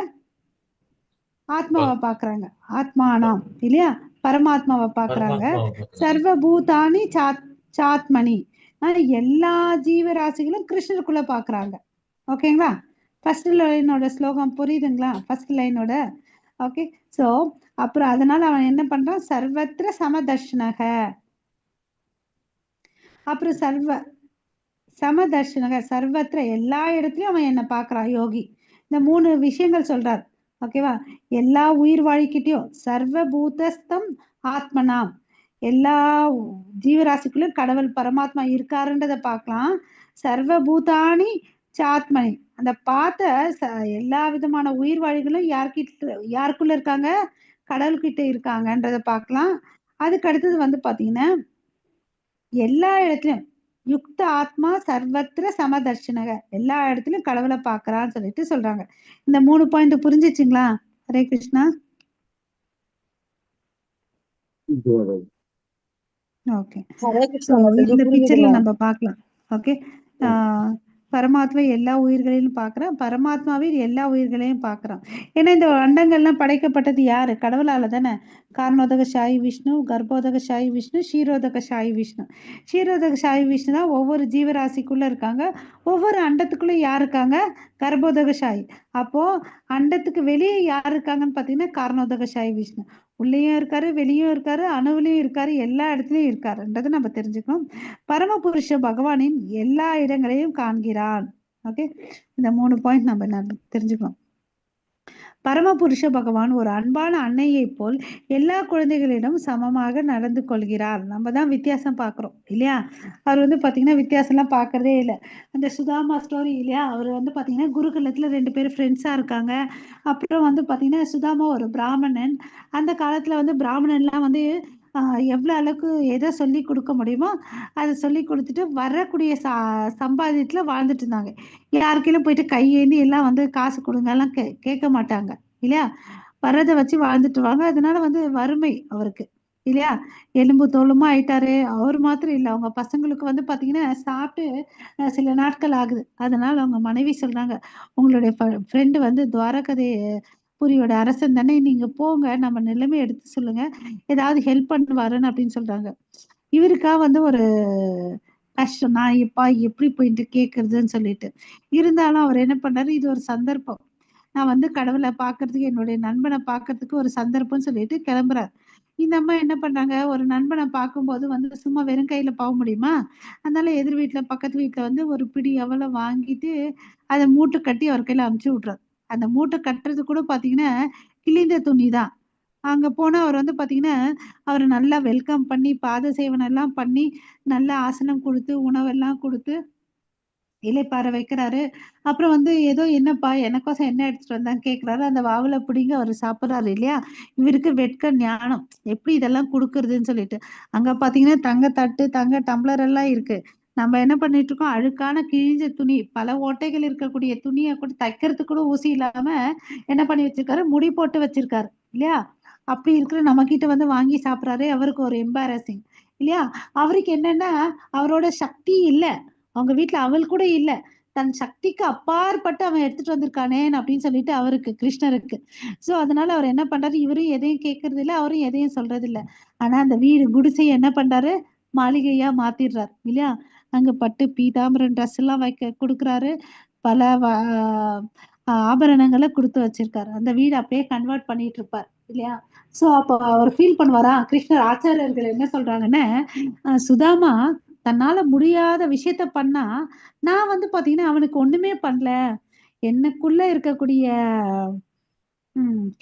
ஆத்மாவ பார்க்குறாங்க. ஆத்மானாம் இல்லையா? பரமாத்மாவ பார்க்குறாங்க. பரமாத்மாவை பார்க்குறாங்க. சர்வபூதானி சாத்மனி. எல்லா ஜீவராசிகளும் கிருஷ்ணருக்குள்ள பார்க்குறாங்க. ஓகேங்களா? ஃபர்ஸ்ட் லைனோட ஸ்லோகம் புரியுதுங்களா? ஃபர்ஸ்ட் லைனோட. ஓகே. ஸோ அப்புறம் அதனால அவன் என்ன பண்றான்? சர்வத்திர சமதர்ஷனக. அப்புறம் சமதர்ஷனக சர்வத்திர எல்லா இடத்துலயும் அவன் என்ன பார்க்குறான் யோகி. இந்த 3 விஷயங்கள் சொல்றார். ஓகேவா? எல்லா உயிர் வாழிக்கிட்டயும் சர்வபூதஸ்தம் ஆத்மனாம். எல்லா ஜீவராசிக்குள்ளயும் கடவுள் பரமாத்மா இருக்காருன்றத பார்க்கலாம். சர்வபூதானி சாத்மனி. அந்த பார்த்த எல்லா விதமான உயிர் வாழிகளும் யாருக்குள்ள இருக்காங்க? கடவுள்கிட்ட இருக்காங்கன்றத பார்க்கலாம். அதுக்கு அடுத்தது வந்து பார்த்தீங்கன்னா, எல்லா இடத்துலயும் யுக்த ஆத்மா சர்வத்திர சமதர்ஷனக. எல்லா இடத்துலயும் கடவுளை பார்க்கறான்னு சொல்லிட்டு சொல்றாங்க. இந்த 3 பாயிண்ட் புரிஞ்சிச்சுங்களா? ஹரே கிருஷ்ணா. ஓகே. ஹரே ஸோ கிருஷ்ணா மாதாஜி, இந்த பிக்சர்ல புரியுதுங்க. நம்ம பார்க்கலாம். ஓகே. பரமாத்மா எல்லா உயிர்களையும் பார்க்குறான். பரமாத்மாவில் எல்லா உயிர்களையும் பார்க்குறான். ஏன்னா இந்த அண்டங்கள்லாம் படைக்கப்பட்டது யாரு? கடவுளால தானே. காரணோதக சாயி விஷ்ணு, கர்ப்போதக சாயி விஷ்ணு, க்ஷீரோதக சாயி விஷ்ணு. க்ஷீரோதக சாயி விஷ்ணு தான் ஒவ்வொரு ஜீவராசிக்குள்ள இருக்காங்க. ஒவ்வொரு அண்டத்துக்குள்ள யார் இருக்காங்க? கர்ப்போதக சாயி. அப்போ அண்டத்துக்கு வெளியே யார் இருக்காங்கன்னு பார்த்தீங்கன்னா, காரணோதக சாயி விஷ்ணு. உள்ளேயும் இருக்காரு, வெளியும் இருக்காரு, அணுவிலையும் இருக்காரு, எல்லா இடத்துலயும் இருக்காருன்றதை நம்ம தெரிஞ்சுக்கணும். பரமபுருஷ பகவானின் எல்லா இடங்களையும் காண்கிறான். ஓகே. இந்த 3 பாயிண்ட் நம்ம தெரிஞ்சுக்கணும். பரமபுருஷ பகவான் ஒரு அன்பான அன்னையைப் போல் எல்லா குழந்தைகளிடம் சமமாக நடந்து கொள்கிறார். நம்ம தான் வித்தியாசம் பார்க்குறோம் இல்லையா? அவர் வந்து பார்த்தீங்கன்னா வித்தியாசம்லாம் பார்க்கறதே இல்லை. அந்த சுதாமா ஸ்டோரி இல்லையா? அவர் வந்து பார்த்தீங்கன்னா குருகுலத்தில் 2 பேரும் ஃப்ரெண்ட்ஸாக இருக்காங்க. அப்புறம் வந்து பார்த்தீங்கன்னா சுதாமா ஒரு பிராமணன். அந்த காலத்தில் வந்து பிராமணன்லாம் வந்து எவ்வளோ அளவுக்கு எதை சொல்லி கொடுக்க முடியுமோ அதை சொல்லி கொடுத்துட்டு வரக்கூடிய சம்பாதியத்தில் வாழ்ந்துட்டு இருந்தாங்க. யாருக்கையும் போயிட்டு கையேந்தி எல்லாம் வந்து காசு கொடுங்கலாம் கேட்க மாட்டாங்க இல்லையா? வர்றதை வச்சு வாழ்ந்துட்டுருவாங்க. அதனால வந்து வறுமை அவருக்கு இல்லையா? எலும்பு தோலுமா ஆயிட்டாரு. அவர் மாத்திரம் இல்லை, அவங்க பசங்களுக்கு வந்து பார்த்தீங்கன்னா சாப்பிட்டு சில நாட்கள் ஆகுது. அதனால அவங்க மனைவி சொல்றாங்க, உங்களுடைய ஃப்ரெண்டு வந்து புரியோட அரசன் தானே, நீங்க போங்க, நம்ம நிலைமை எடுத்து சொல்லுங்க, ஏதாவது ஹெல்ப் பண்ணுவாருன்னு அப்படின்னு சொல்றாங்க. இவருக்கா வந்து ஒரு கஷ்டம். நான் எப்படி போயிட்டு கேட்கறதுன்னு சொல்லிட்டு. இருந்தாலும் அவர் என்ன பண்ணாரு, இது ஒரு சந்தர்ப்பம். நான் வந்து கடவுள பார்க்கறதுக்கு, என்னுடைய நண்பன பார்க்கறதுக்கு ஒரு சந்தர்ப்பம்னு சொல்லிட்டு கிளம்புறாரு. இந்த அம்மா என்ன பண்ணாங்க, ஒரு நண்பன பார்க்கும்போது வந்து சும்மா வெறும் கையில போக முடியுமா? அதனால எதிர் வீட்ல, பக்கத்து வீட்ல வந்து ஒரு பிடி அவலம் வாங்கிட்டு, அத மூட்டை கட்டி அவர் கையில அனுப்பிச்சு விட்றாரு. அந்த மூட்டை கட்டுறது கூட பார்த்தீங்கன்னா, கிழிந்த துணி தான். அங்க போனா அவர் வந்து பார்த்தீங்கன்னா, அவர நல்லா வெல்கம் பண்ணி, பாத சேவனெல்லாம் பண்ணி, நல்ல ஆசனம் குடுத்து, உணவெல்லாம் குடுத்து, இலைப்பாற வைக்கிறாரு. அப்புறம் வந்து ஏதோ என்னப்பா எனக்கோசம் என்ன எடுத்துட்டு வந்தான்னு கேட்குறாரு. அந்த வாவுல பிடிங்க அவரு சாப்பிடுறாரு இல்லையா? இவருக்கு வெட்க ஞானம். எப்படி இதெல்லாம் குடுக்குறதுன்னு சொல்லிட்டு. அங்க பார்த்தீங்கன்னா, தங்க தட்டு, தங்க டம்ளர் எல்லாம் இருக்கு. நம்ம என்ன பண்ணிட்டு இருக்கோம், அழுக்கான கிழிஞ்ச துணி, பல ஓட்டைகள் இருக்கக்கூடிய துணிய கூட தைக்கிறதுக்கு கூட ஊசி இல்லாம என்ன பண்ணி வச்சிருக்காரு, முடி போட்டு வச்சிருக்காரு. இல்லையா? அப்படி இருக்கிற நம்மகிட்ட வந்து வாங்கி சாப்பிடுறாரே, அவருக்கு ஒரு எம்பாரசிங். இல்லையா? அவருக்கு என்னன்னா, அவரோட சக்தி இல்ல. அவங்க வீட்ல அவள் கூட இல்ல. தன் சக்திக்கு அப்பாற்பட்டு அவன் எடுத்துட்டு வந்திருக்கானேன்னு அப்படின்னு சொல்லிட்டு அவருக்கு கிருஷ்ணருக்கு. சோ அதனால அவர் என்ன பண்றாரு, இவரும் எதையும் கேட்கறது இல்ல, அவரும் எதையும் சொல்றது இல்ல. ஆனா அந்த வீடு குடிசைய என்ன பண்றாரு, மாளிகையா மாத்திடுறாரு இல்லையா? அங்க பட்டு பீதாம்பரம் ட்ரெஸ் எல்லாம் வைக்க குடுக்குறாரு. பல ஆபரணங்கள குடுத்து வச்சிருக்காரு. அந்த வீடு அப்படியே கன்வெர்ட் பண்ணிட்டு இருப்பார் இல்லையா? சோ அப்போ அவர் ஃபீல் பண்ணுவாரா, கிருஷ்ணர் ஆச்சாரியர்கள் என்ன சொல்றாங்கன்னா, சுதாமா தன்னால முடியாத விஷயத்த பண்ணா, நான் வந்து பாத்தீங்கன்னா, அவனுக்கு ஒண்ணுமே பண்ணல. எனக்குள்ள இருக்கக்கூடிய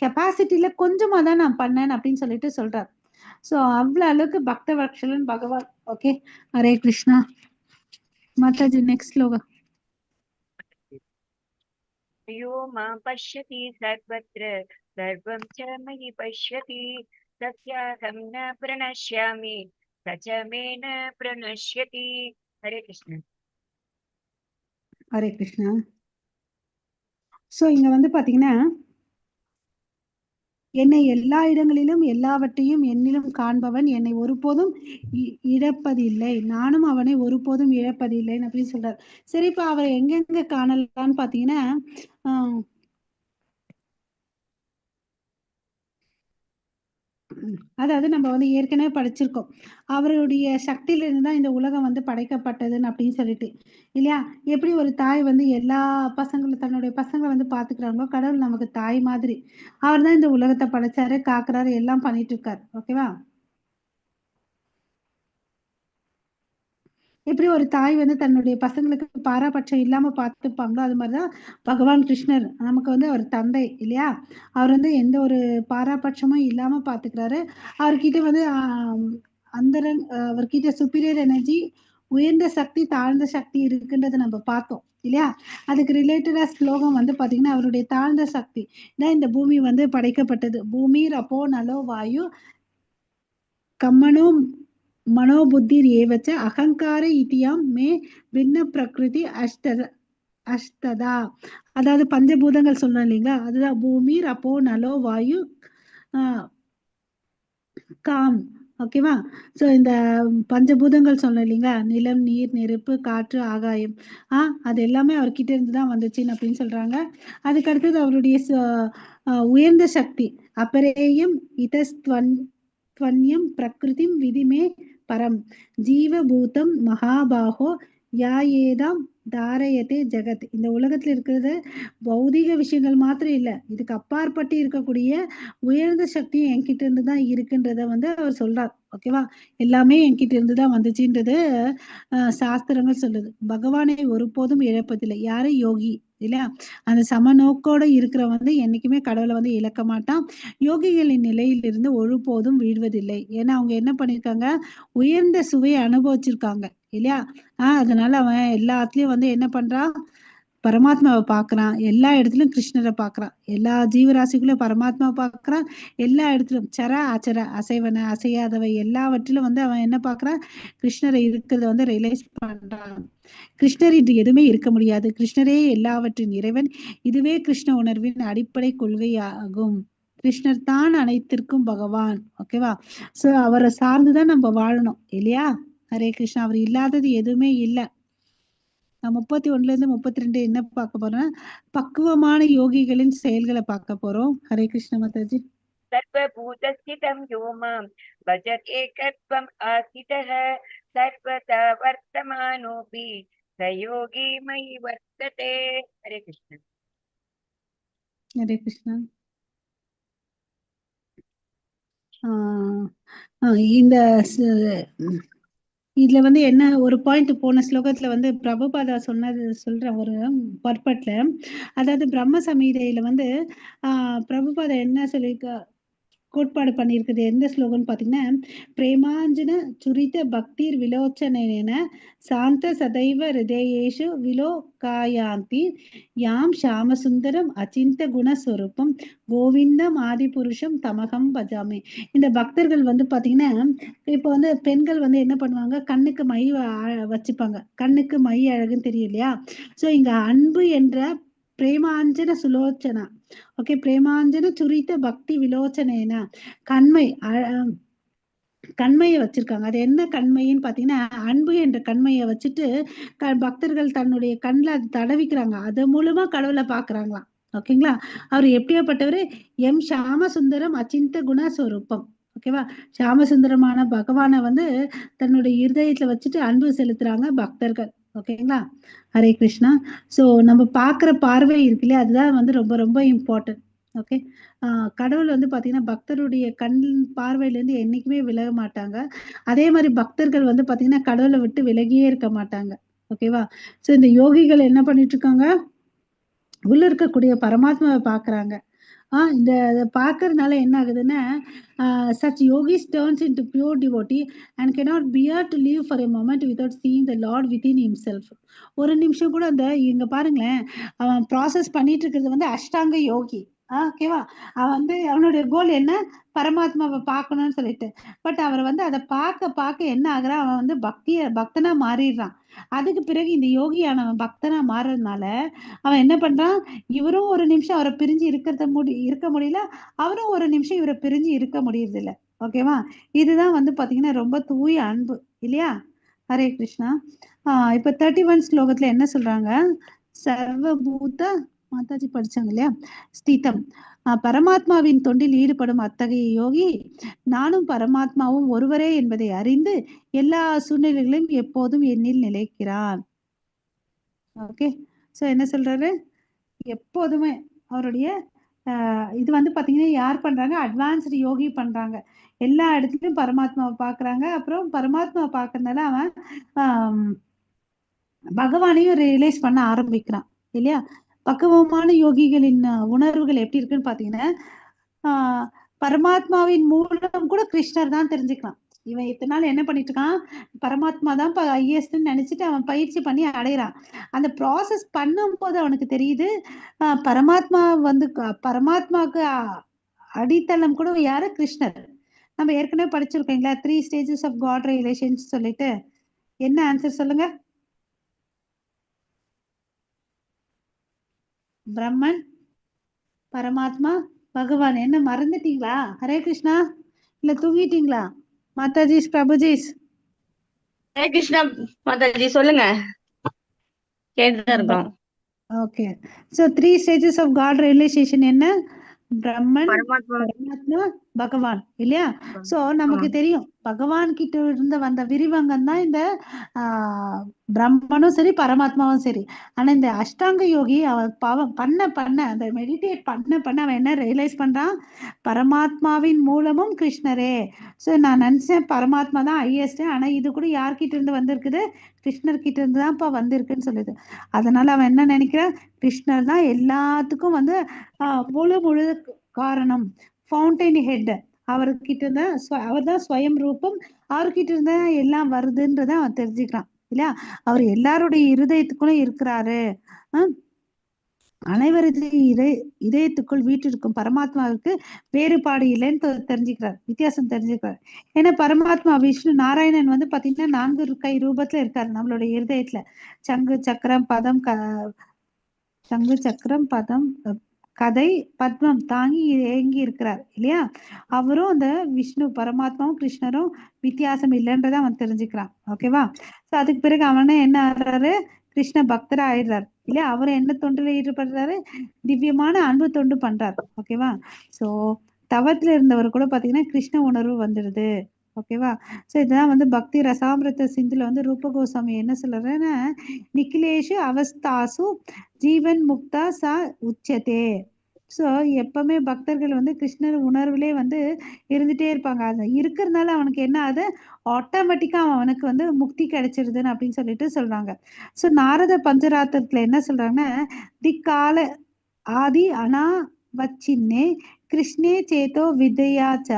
கெப்பாசிட்டில கொஞ்சமா தான் நான் பண்ணேன் அப்படின்னு சொல்லிட்டு சொல்றார். சோ அவ்வளவு அளவுக்கு பக்த வத்சலன் பகவான். ஓகே. ஹரே கிருஷ்ணா. மாதாஜி நெக்ஸ்ட் ஸ்லோகா. यो मां पश्यति सर्वत्र सर्वं च मयि पश्यति तस्याहं न प्रणश्यामि स च मे न प्रणश्यति। हरे कृष्ण। ஹரே கிருஷ்ணா. சோ இங்க வந்து பாத்தீங்கன்னா, என்னை எல்லா இடங்களிலும் எல்லாவற்றையும் என்னிலும் காண்பவன் என்னை ஒருபோதும் இழப்பதில்லை, நானும் அவனை ஒருபோதும் இழப்பதில்லை அப்படின்னு சொல்றாரு. சரி, இப்ப அவரை எங்கெங்க காணலாம்னு பாத்தீங்கன்னா, ஆஹ் அதாவது நம்ம வந்து ஏற்கனவே படிச்சிருக்கோம். அவருடைய சக்தியிலிருந்து தான் இந்த உலகம் வந்து படைக்கப்பட்டதுன்னு அப்படின்னு சொல்லிட்டு இல்லையா? எப்படி ஒரு தாய் வந்து எல்லா பசங்களும் தன்னுடைய பசங்களை வந்து பாத்துக்கிறாங்களோ, கடவுள் நமக்கு தாய் மாதிரி. அவர் தான் இந்த உலகத்தை படைச்சாரு, காக்குறாரு, எல்லாம் பண்ணிட்டு இருக்காரு. ஓகேவா? எப்படி ஒரு தாய் வந்து தன்னுடைய பசங்களுக்கு பாராபட்சம் இல்லாம பார்த்துப்பாங்களோ, அது மாதிரிதான் பகவான் கிருஷ்ணர் நமக்கு வந்து அவர் தந்தை இல்லையா? அவர் வந்து எந்த ஒரு பாராபட்சமும் இல்லாம பாத்துக்கிறாரு. அவர்கிட்ட வந்து அவர்கிட்ட சுப்பீரியர் எனர்ஜி, உயர்ந்த சக்தி, தாழ்ந்த சக்தி இருக்குன்றதை நம்ம பார்த்தோம் இல்லையா? அதுக்கு ரிலேட்டடா ஸ்லோகம் வந்து பாத்தீங்கன்னா, அவருடைய தாழ்ந்த சக்தி தான் இந்த பூமி வந்து படைக்கப்பட்டது. பூமி ரப்போ நலோ வாயு கம்மனோ மனோபுத்திர் ஏவச்ச அகங்கார இதியாம் மே பின்ன பிரகிருதி அஷ்டதா. அதாவது பஞ்சபூதங்கள் சொன்னோம் இல்லைங்களா? அதுதான் பூமி ரப்போ நலோ வாயு காம். ஓகேவா? சோ இந்த பஞ்சபூதங்கள் சொன்னோம் இல்லைங்களா? நிலம், நீர், நெருப்பு, காற்று, ஆகாயம். அது எல்லாமே அவர்கிட்ட இருந்து தான் வந்துச்சுன்னு அப்படின்னு சொல்றாங்க. அதுக்கு அடுத்தது அவருடைய உயர்ந்த சக்தி அபரேயம் இதஸ்த்வன்யம் பிரகிருதிம் விதிமே பரம் ஜீவபூதம் மகாபாகோ யாயேதாம் தாரயத்தே ஜெகத். இந்த உலகத்துல இருக்கிறது பௌதிக விஷயங்கள் மாத்திரம் இல்ல, இதுக்கு அப்பாற்பட்டு இருக்கக்கூடிய உயர்ந்த சக்தியும் என்கிட்ட இருந்து தான் இருக்குன்றத வந்து அவர் சொல்றார். ஓகேவா? எல்லாமே என்கிட்ட இருந்து தான் வந்துச்சுன்றது சாஸ்திரங்கள் சொல்லுது. பகவானை ஒருபோதும் இழப்பதில்லை. யாரு? யோகி இல்லையா? அந்த சமநோக்கோட இருக்கிறவன் வந்து என்னைக்குமே கடவுளை வந்து இழக்க மாட்டான். யோகிகளின் நிலையிலிருந்து ஒருபோதும் வீழ்வதில்லை. ஏன்னா அவங்க என்ன பண்ணிருக்காங்க, உயர்ந்த சுவையை அனுபவிச்சிருக்காங்க இல்லையா? அதனால அவன் எல்லாத்துலயும் வந்து என்ன பண்றான், பரமாத்மாவை பார்க்கறான். எல்லா இடத்துலயும் கிருஷ்ணரை பார்க்கறான். எல்லா ஜீவராசிக்குள்ள பரமாத்மாவை பார்க்கறான். எல்லா இடத்துலயும் சர அச்சர அசைவன அசையாதவை எல்லாவற்றிலும் வந்து அவன் என்ன பார்க்கறான், கிருஷ்ணரை இருக்கிறத வந்து ரியலைஸ் பண்றான். கிருஷ்ணர் இன்று எதுவுமே இருக்க முடியாது, கிருஷ்ணரே எல்லாவற்றின் இறைவன், இதுவே கிருஷ்ண உணர்வின் அடிப்படை கொள்கையாகும். கிருஷ்ணர் தான் அனைத்திற்கும் பகவான். ஓகேவா? சோ அவரை சார்ந்துதான் நம்ம வாழணும் இல்லையா? ஹரே கிருஷ்ணா. அவர் இல்லாதது எதுவுமே இல்லை. 31 இருந்து 32 என்ன பார்க்க போறோம், பக்குவமான யோகிகளின் செயல்களை பார்க்க போறோம். ஹரே கிருஷ்ண மாதாஜி. सर्वभूतस्थितं यो मां भजते एकत्वम् आस्थितः सर्वदा वर्तमानोऽपि स योगी मयि वर्तते। हरे कृष्ण। ஹரே கிருஷ்ணா. இந்த இதுல வந்து என்ன ஒரு பாயிண்ட் போன ஸ்லோகத்துல வந்து பிரபுபாதா சொன்னது சொல்ற ஒரு பர்பட்ல, அதாவது பிரம்ம சமீதையில வந்து பிரபுபாதா என்ன சொல்லியிருக்க, கோட்பாடு பண்ணியிருக்கிறது எந்த ஸ்லோகன் பார்த்தீங்கன்னா, பிரேமாஞ்சன சுரித பக்திர் விலோச்சனேன சாந்த சதைவ ஹிருதயேஷு விலோகாயாந்தி யாம் ஷாமசுந்தரம் அச்சிந்த குணஸ்வரூபம் கோவிந்தம் ஆதிபுருஷம் தமகம் பஜாமி. இந்த பக்தர்கள் வந்து பார்த்தீங்கன்னா, இப்போ வந்து பெண்கள் வந்து என்ன பண்ணுவாங்க, கண்ணுக்கு மை வச்சுப்பாங்க. கண்ணுக்கு மை அழகுன்னு தெரியும் இல்லையா? ஸோ இங்க அன்பு என்ற பிரேமாஞ்சன சுலோச்சனா, ஓகே, பிரேமாஞ்சன சுரித்த பக்தி விலோச்சனேனா, கண்மை கண்மையை வச்சிருக்காங்க. அது என்ன கண்மைன்னு பார்த்தீங்கன்னா, அன்பு என்ற கண்மையை வச்சுட்டு பக்தர்கள் தன்னுடைய கண்ணில் அது தடவிக்கிறாங்க. அது மூலமா கடவுளை பார்க்குறாங்களாம். ஓகேங்களா? அவர் எப்படியாப்பட்டவர்? எம் ஷாமசுந்தரம் அச்சிந்த குணஸ்வரூபம். ஓகேவா? ஷாமசுந்தரமான பகவானை வந்து தன்னுடைய இருதயத்துல வச்சுட்டு அன்பு செலுத்துறாங்க பக்தர்கள். ஓகேங்களா? ஹரே கிருஷ்ணா. ஸோ நம்ம பார்க்குற பார்வை இருக்கு இல்லையா, அதுதான் வந்து ரொம்ப ரொம்ப இம்பார்ட்டன்ட். ஓகே, கடவுள் வந்து பார்த்தீங்கன்னா பக்தருடைய கண் பார்வையிலேருந்து என்றைக்குமே விலக மாட்டாங்க. அதே மாதிரி பக்தர்கள் வந்து பார்த்தீங்கன்னா கடவுளை விட்டு விலகியே இருக்க மாட்டாங்க. ஓகேவா? ஸோ இந்த யோகிகள் என்ன பண்ணிட்டு இருக்காங்க, உள்ள இருக்கக்கூடிய பரமாத்மாவை பார்க்குறாங்க. இந்த பார்க்கறதுனால என்ன ஆகுதுன்னா, such yogis turns into pure devotee and cannot bear to live for a moment without seeing the Lord within himself. ஒரு நிமிஷம் கூட அந்த இங்க பாருங்களேன், அவன் ப்ராசஸ் பண்ணிட்டு இருக்கிறது வந்து அஷ்டாங்க யோகி. ஓகேவா? அவன் வந்து அவனுடைய கோல் என்ன, பரமாத்மாவை பார்க்கணும்னு சொல்லிட்டு. பட் அவர் வந்து அதை பார்க்க பார்க்க என்ன ஆகுறான், அவன் வந்து பக்தனா மாறிடுறான். அதுக்கு பிறகு இந்த யோகியானவன் பக்தனா மாறுறதுனால அவன் என்ன பண்றான், இவரும் ஒரு நிமிஷம் அவரை பிரிஞ்சு இருக்க முடியல, அவரும் ஒரு நிமிஷம் இவரை பிரிஞ்சு இருக்க முடியறது இல்ல. ஓகேவா? இதுதான் வந்து பாத்தீங்கன்னா ரொம்ப தூய அன்பு இல்லையா? ஹரே கிருஷ்ணா. இப்ப 31 ஸ்லோகத்துல என்ன சொல்றாங்க, சர்வபூத மாதாஜி படிச்சாங்க இல்லையா, ஸ்திதம், பரமாத்மாவின் தொண்டில் ஈடுபடும் அத்தகைய யோகி நானும் பரமாத்மாவும் ஒருவரே என்பதை அறிந்து எல்லா சூழ்நிலைகளையும் எப்போதும் என்னில் நிலைக்கிறான். ஓகே, ஸோ என்ன சொல்றாரு, எப்போதுமே அவருடைய இது வந்து பார்த்தீங்கன்னா யார் பண்றாங்க, அட்வான்ஸ்டு யோகி பண்றாங்க. எல்லா இடத்துலையும் பரமாத்மாவை பார்க்குறாங்க. அப்புறம் பரமாத்மாவை பார்க்கறதுனால அவன் பகவானையும் ரியலைஸ் பண்ண ஆரம்பிக்கிறான் இல்லையா? பக்குவமான யோகிகளின் உணர்வுகள் எப்படி இருக்குன்னு பார்த்தீங்கன்னா, பரமாத்மாவின் மூலம் கூட கிருஷ்ணர் தான் தெரிஞ்சுக்கலாம். இவன் இத்தனை நாள் என்ன பண்ணிட்டு இருக்கான், பரமாத்மா தான் ஹையஸ்ட்னு நினைச்சிட்டு அவன் பயிற்சி பண்ணி அடையிறான். அந்த ப்ராசஸ் பண்ணும் போது அவனுக்கு தெரியுது, பரமாத்மா வந்து பரமாத்மாவுக்கு அடித்தளம் கூட யாரு, கிருஷ்ணர். நம்ம ஏற்கனவே படிச்சிருக்கீங்களா 3 stages of God ரிலேஷன்ஸ் சொல்லிட்டு. என்ன ஆன்சர் சொல்லுங்க? பிரம்மன், பரமாத்மா, பகவான். என்ன மறந்துட்டீங்களா? ஹரே கிருஷ்ணா, இல்ல தூங்கிட்டீங்களா? மாதாஜிஸ், பிரபுஜிஸ். ஹரே கிருஷ்ணா மாதாஜி, சொல்லுங்க, கேட்டுதான் இருக்கோம். Okay, so 3 stages of God realization என்ன? பிரம்மன், பரமாத்மா, பரமாத்மா, பகவான் இல்லையா? ஸோ நமக்கு தெரியும் பகவான் கிட்ட இருந்து வந்த விரிவங்கம் தான் இந்த பிரம்மனும் சரி பரமாத்மாவும் சரி. ஆனா இந்த அஷ்டாங்க யோகி அவன் பாவம் பண்ண அந்த மெடிடேட் பண்ண அவன் என்ன ரியலைஸ் பண்றான், பரமாத்மாவின் மூலமும் கிருஷ்ணரே. ஸோ நான் நினைச்சேன் பரமாத்மா தான் ஹையஸ்ட், ஆனா இது கூட யார்கிட்ட இருந்து வந்திருக்குது, கிருஷ்ணர் கிட்ட இருந்து தான்ப்பா வந்திருக்குன்னு சொல்லுது. அதனால அவன் என்ன நினைக்கிறான், கிருஷ்ணர் தான் எல்லாத்துக்கும் வந்து முழு காரணம், ஃபவுண்டைன் ஹெட் அவர்கிட்ட இருந்தா, அவர் தான் ஸ்வயம் ரூபம், அவர்கிட்ட இருந்தா எல்லாம் வருதுன்றத அவன் தெரிஞ்சுக்கிறான் இல்லையா? அவர் எல்லாருடைய இருதயத்துக்குள்ள இருக்கிறாரு. அனைவரது இதயத்துக்குள் வீட்டிற்கும் பரமாத்மாவுக்கு வேறுபாடு இல்லைன்னு தெரிஞ்சுக்கிறார், வித்தியாசம் தெரிஞ்சுக்கிறார். ஏன்னா பரமாத்மா விஷ்ணு நாராயணன் வந்து பாத்தீங்கன்னா 4 கை ரூபத்துல இருக்காரு நம்மளுடைய இருதயத்துல. சங்கு சக்கரம் பதம் சங்கு சக்கரம் பதம் கதை பத்மம் தாங்கி ஏங்கி இருக்கிறார் இல்லையா? அவரும் அந்த விஷ்ணு பரமாத்மாவும் கிருஷ்ணரும் வித்தியாசம் இல்லைன்றத அவன் தெரிஞ்சுக்கிறான். ஓகேவா? ஸோ அதுக்கு பிறகு அவனே என்ன ஆடுறாரு, கிருஷ்ண பக்தரா ஆயிடுறாரு இல்லையா? அவரும் என்ன தொண்டுல ஈடுபடுறாரு, திவ்யமான அன்பு தொண்டு பண்றாரு. ஓகேவா? ஸோ தவத்துல இருந்தவர் கூட பாத்தீங்கன்னா கிருஷ்ண உணர்வு வந்துடுது. ஓகேவா? ஸோ இதுதான் வந்து பக்தி ரசாமிரத சிந்துல வந்து ரூப கோஸ்வாமி என்ன சொல்றாருன்னா, நிக்கிலேஷு அவஸ்தாசு ஜீவன் முக்தா சா உச்சதே. ஸோ எப்பவுமே பக்தர்கள் வந்து கிருஷ்ணர் உணர்வுலே வந்து இருந்துட்டே இருப்பாங்க. அது இருக்கிறதுனால அவனுக்கு என்ன ஆகுது, ஆட்டோமேட்டிக்கா அவனுக்கு வந்து முக்தி கிடைச்சிருதுன்னு அப்படின்னு சொல்லிட்டு சொல்றாங்க. ஸோ நாரத பஞ்சராத்திரத்துல என்ன சொல்றாங்கன்னா, திக்கால ஆதி வச்சின்னே கிருஷ்ணே சேதோ வித்யாச்ச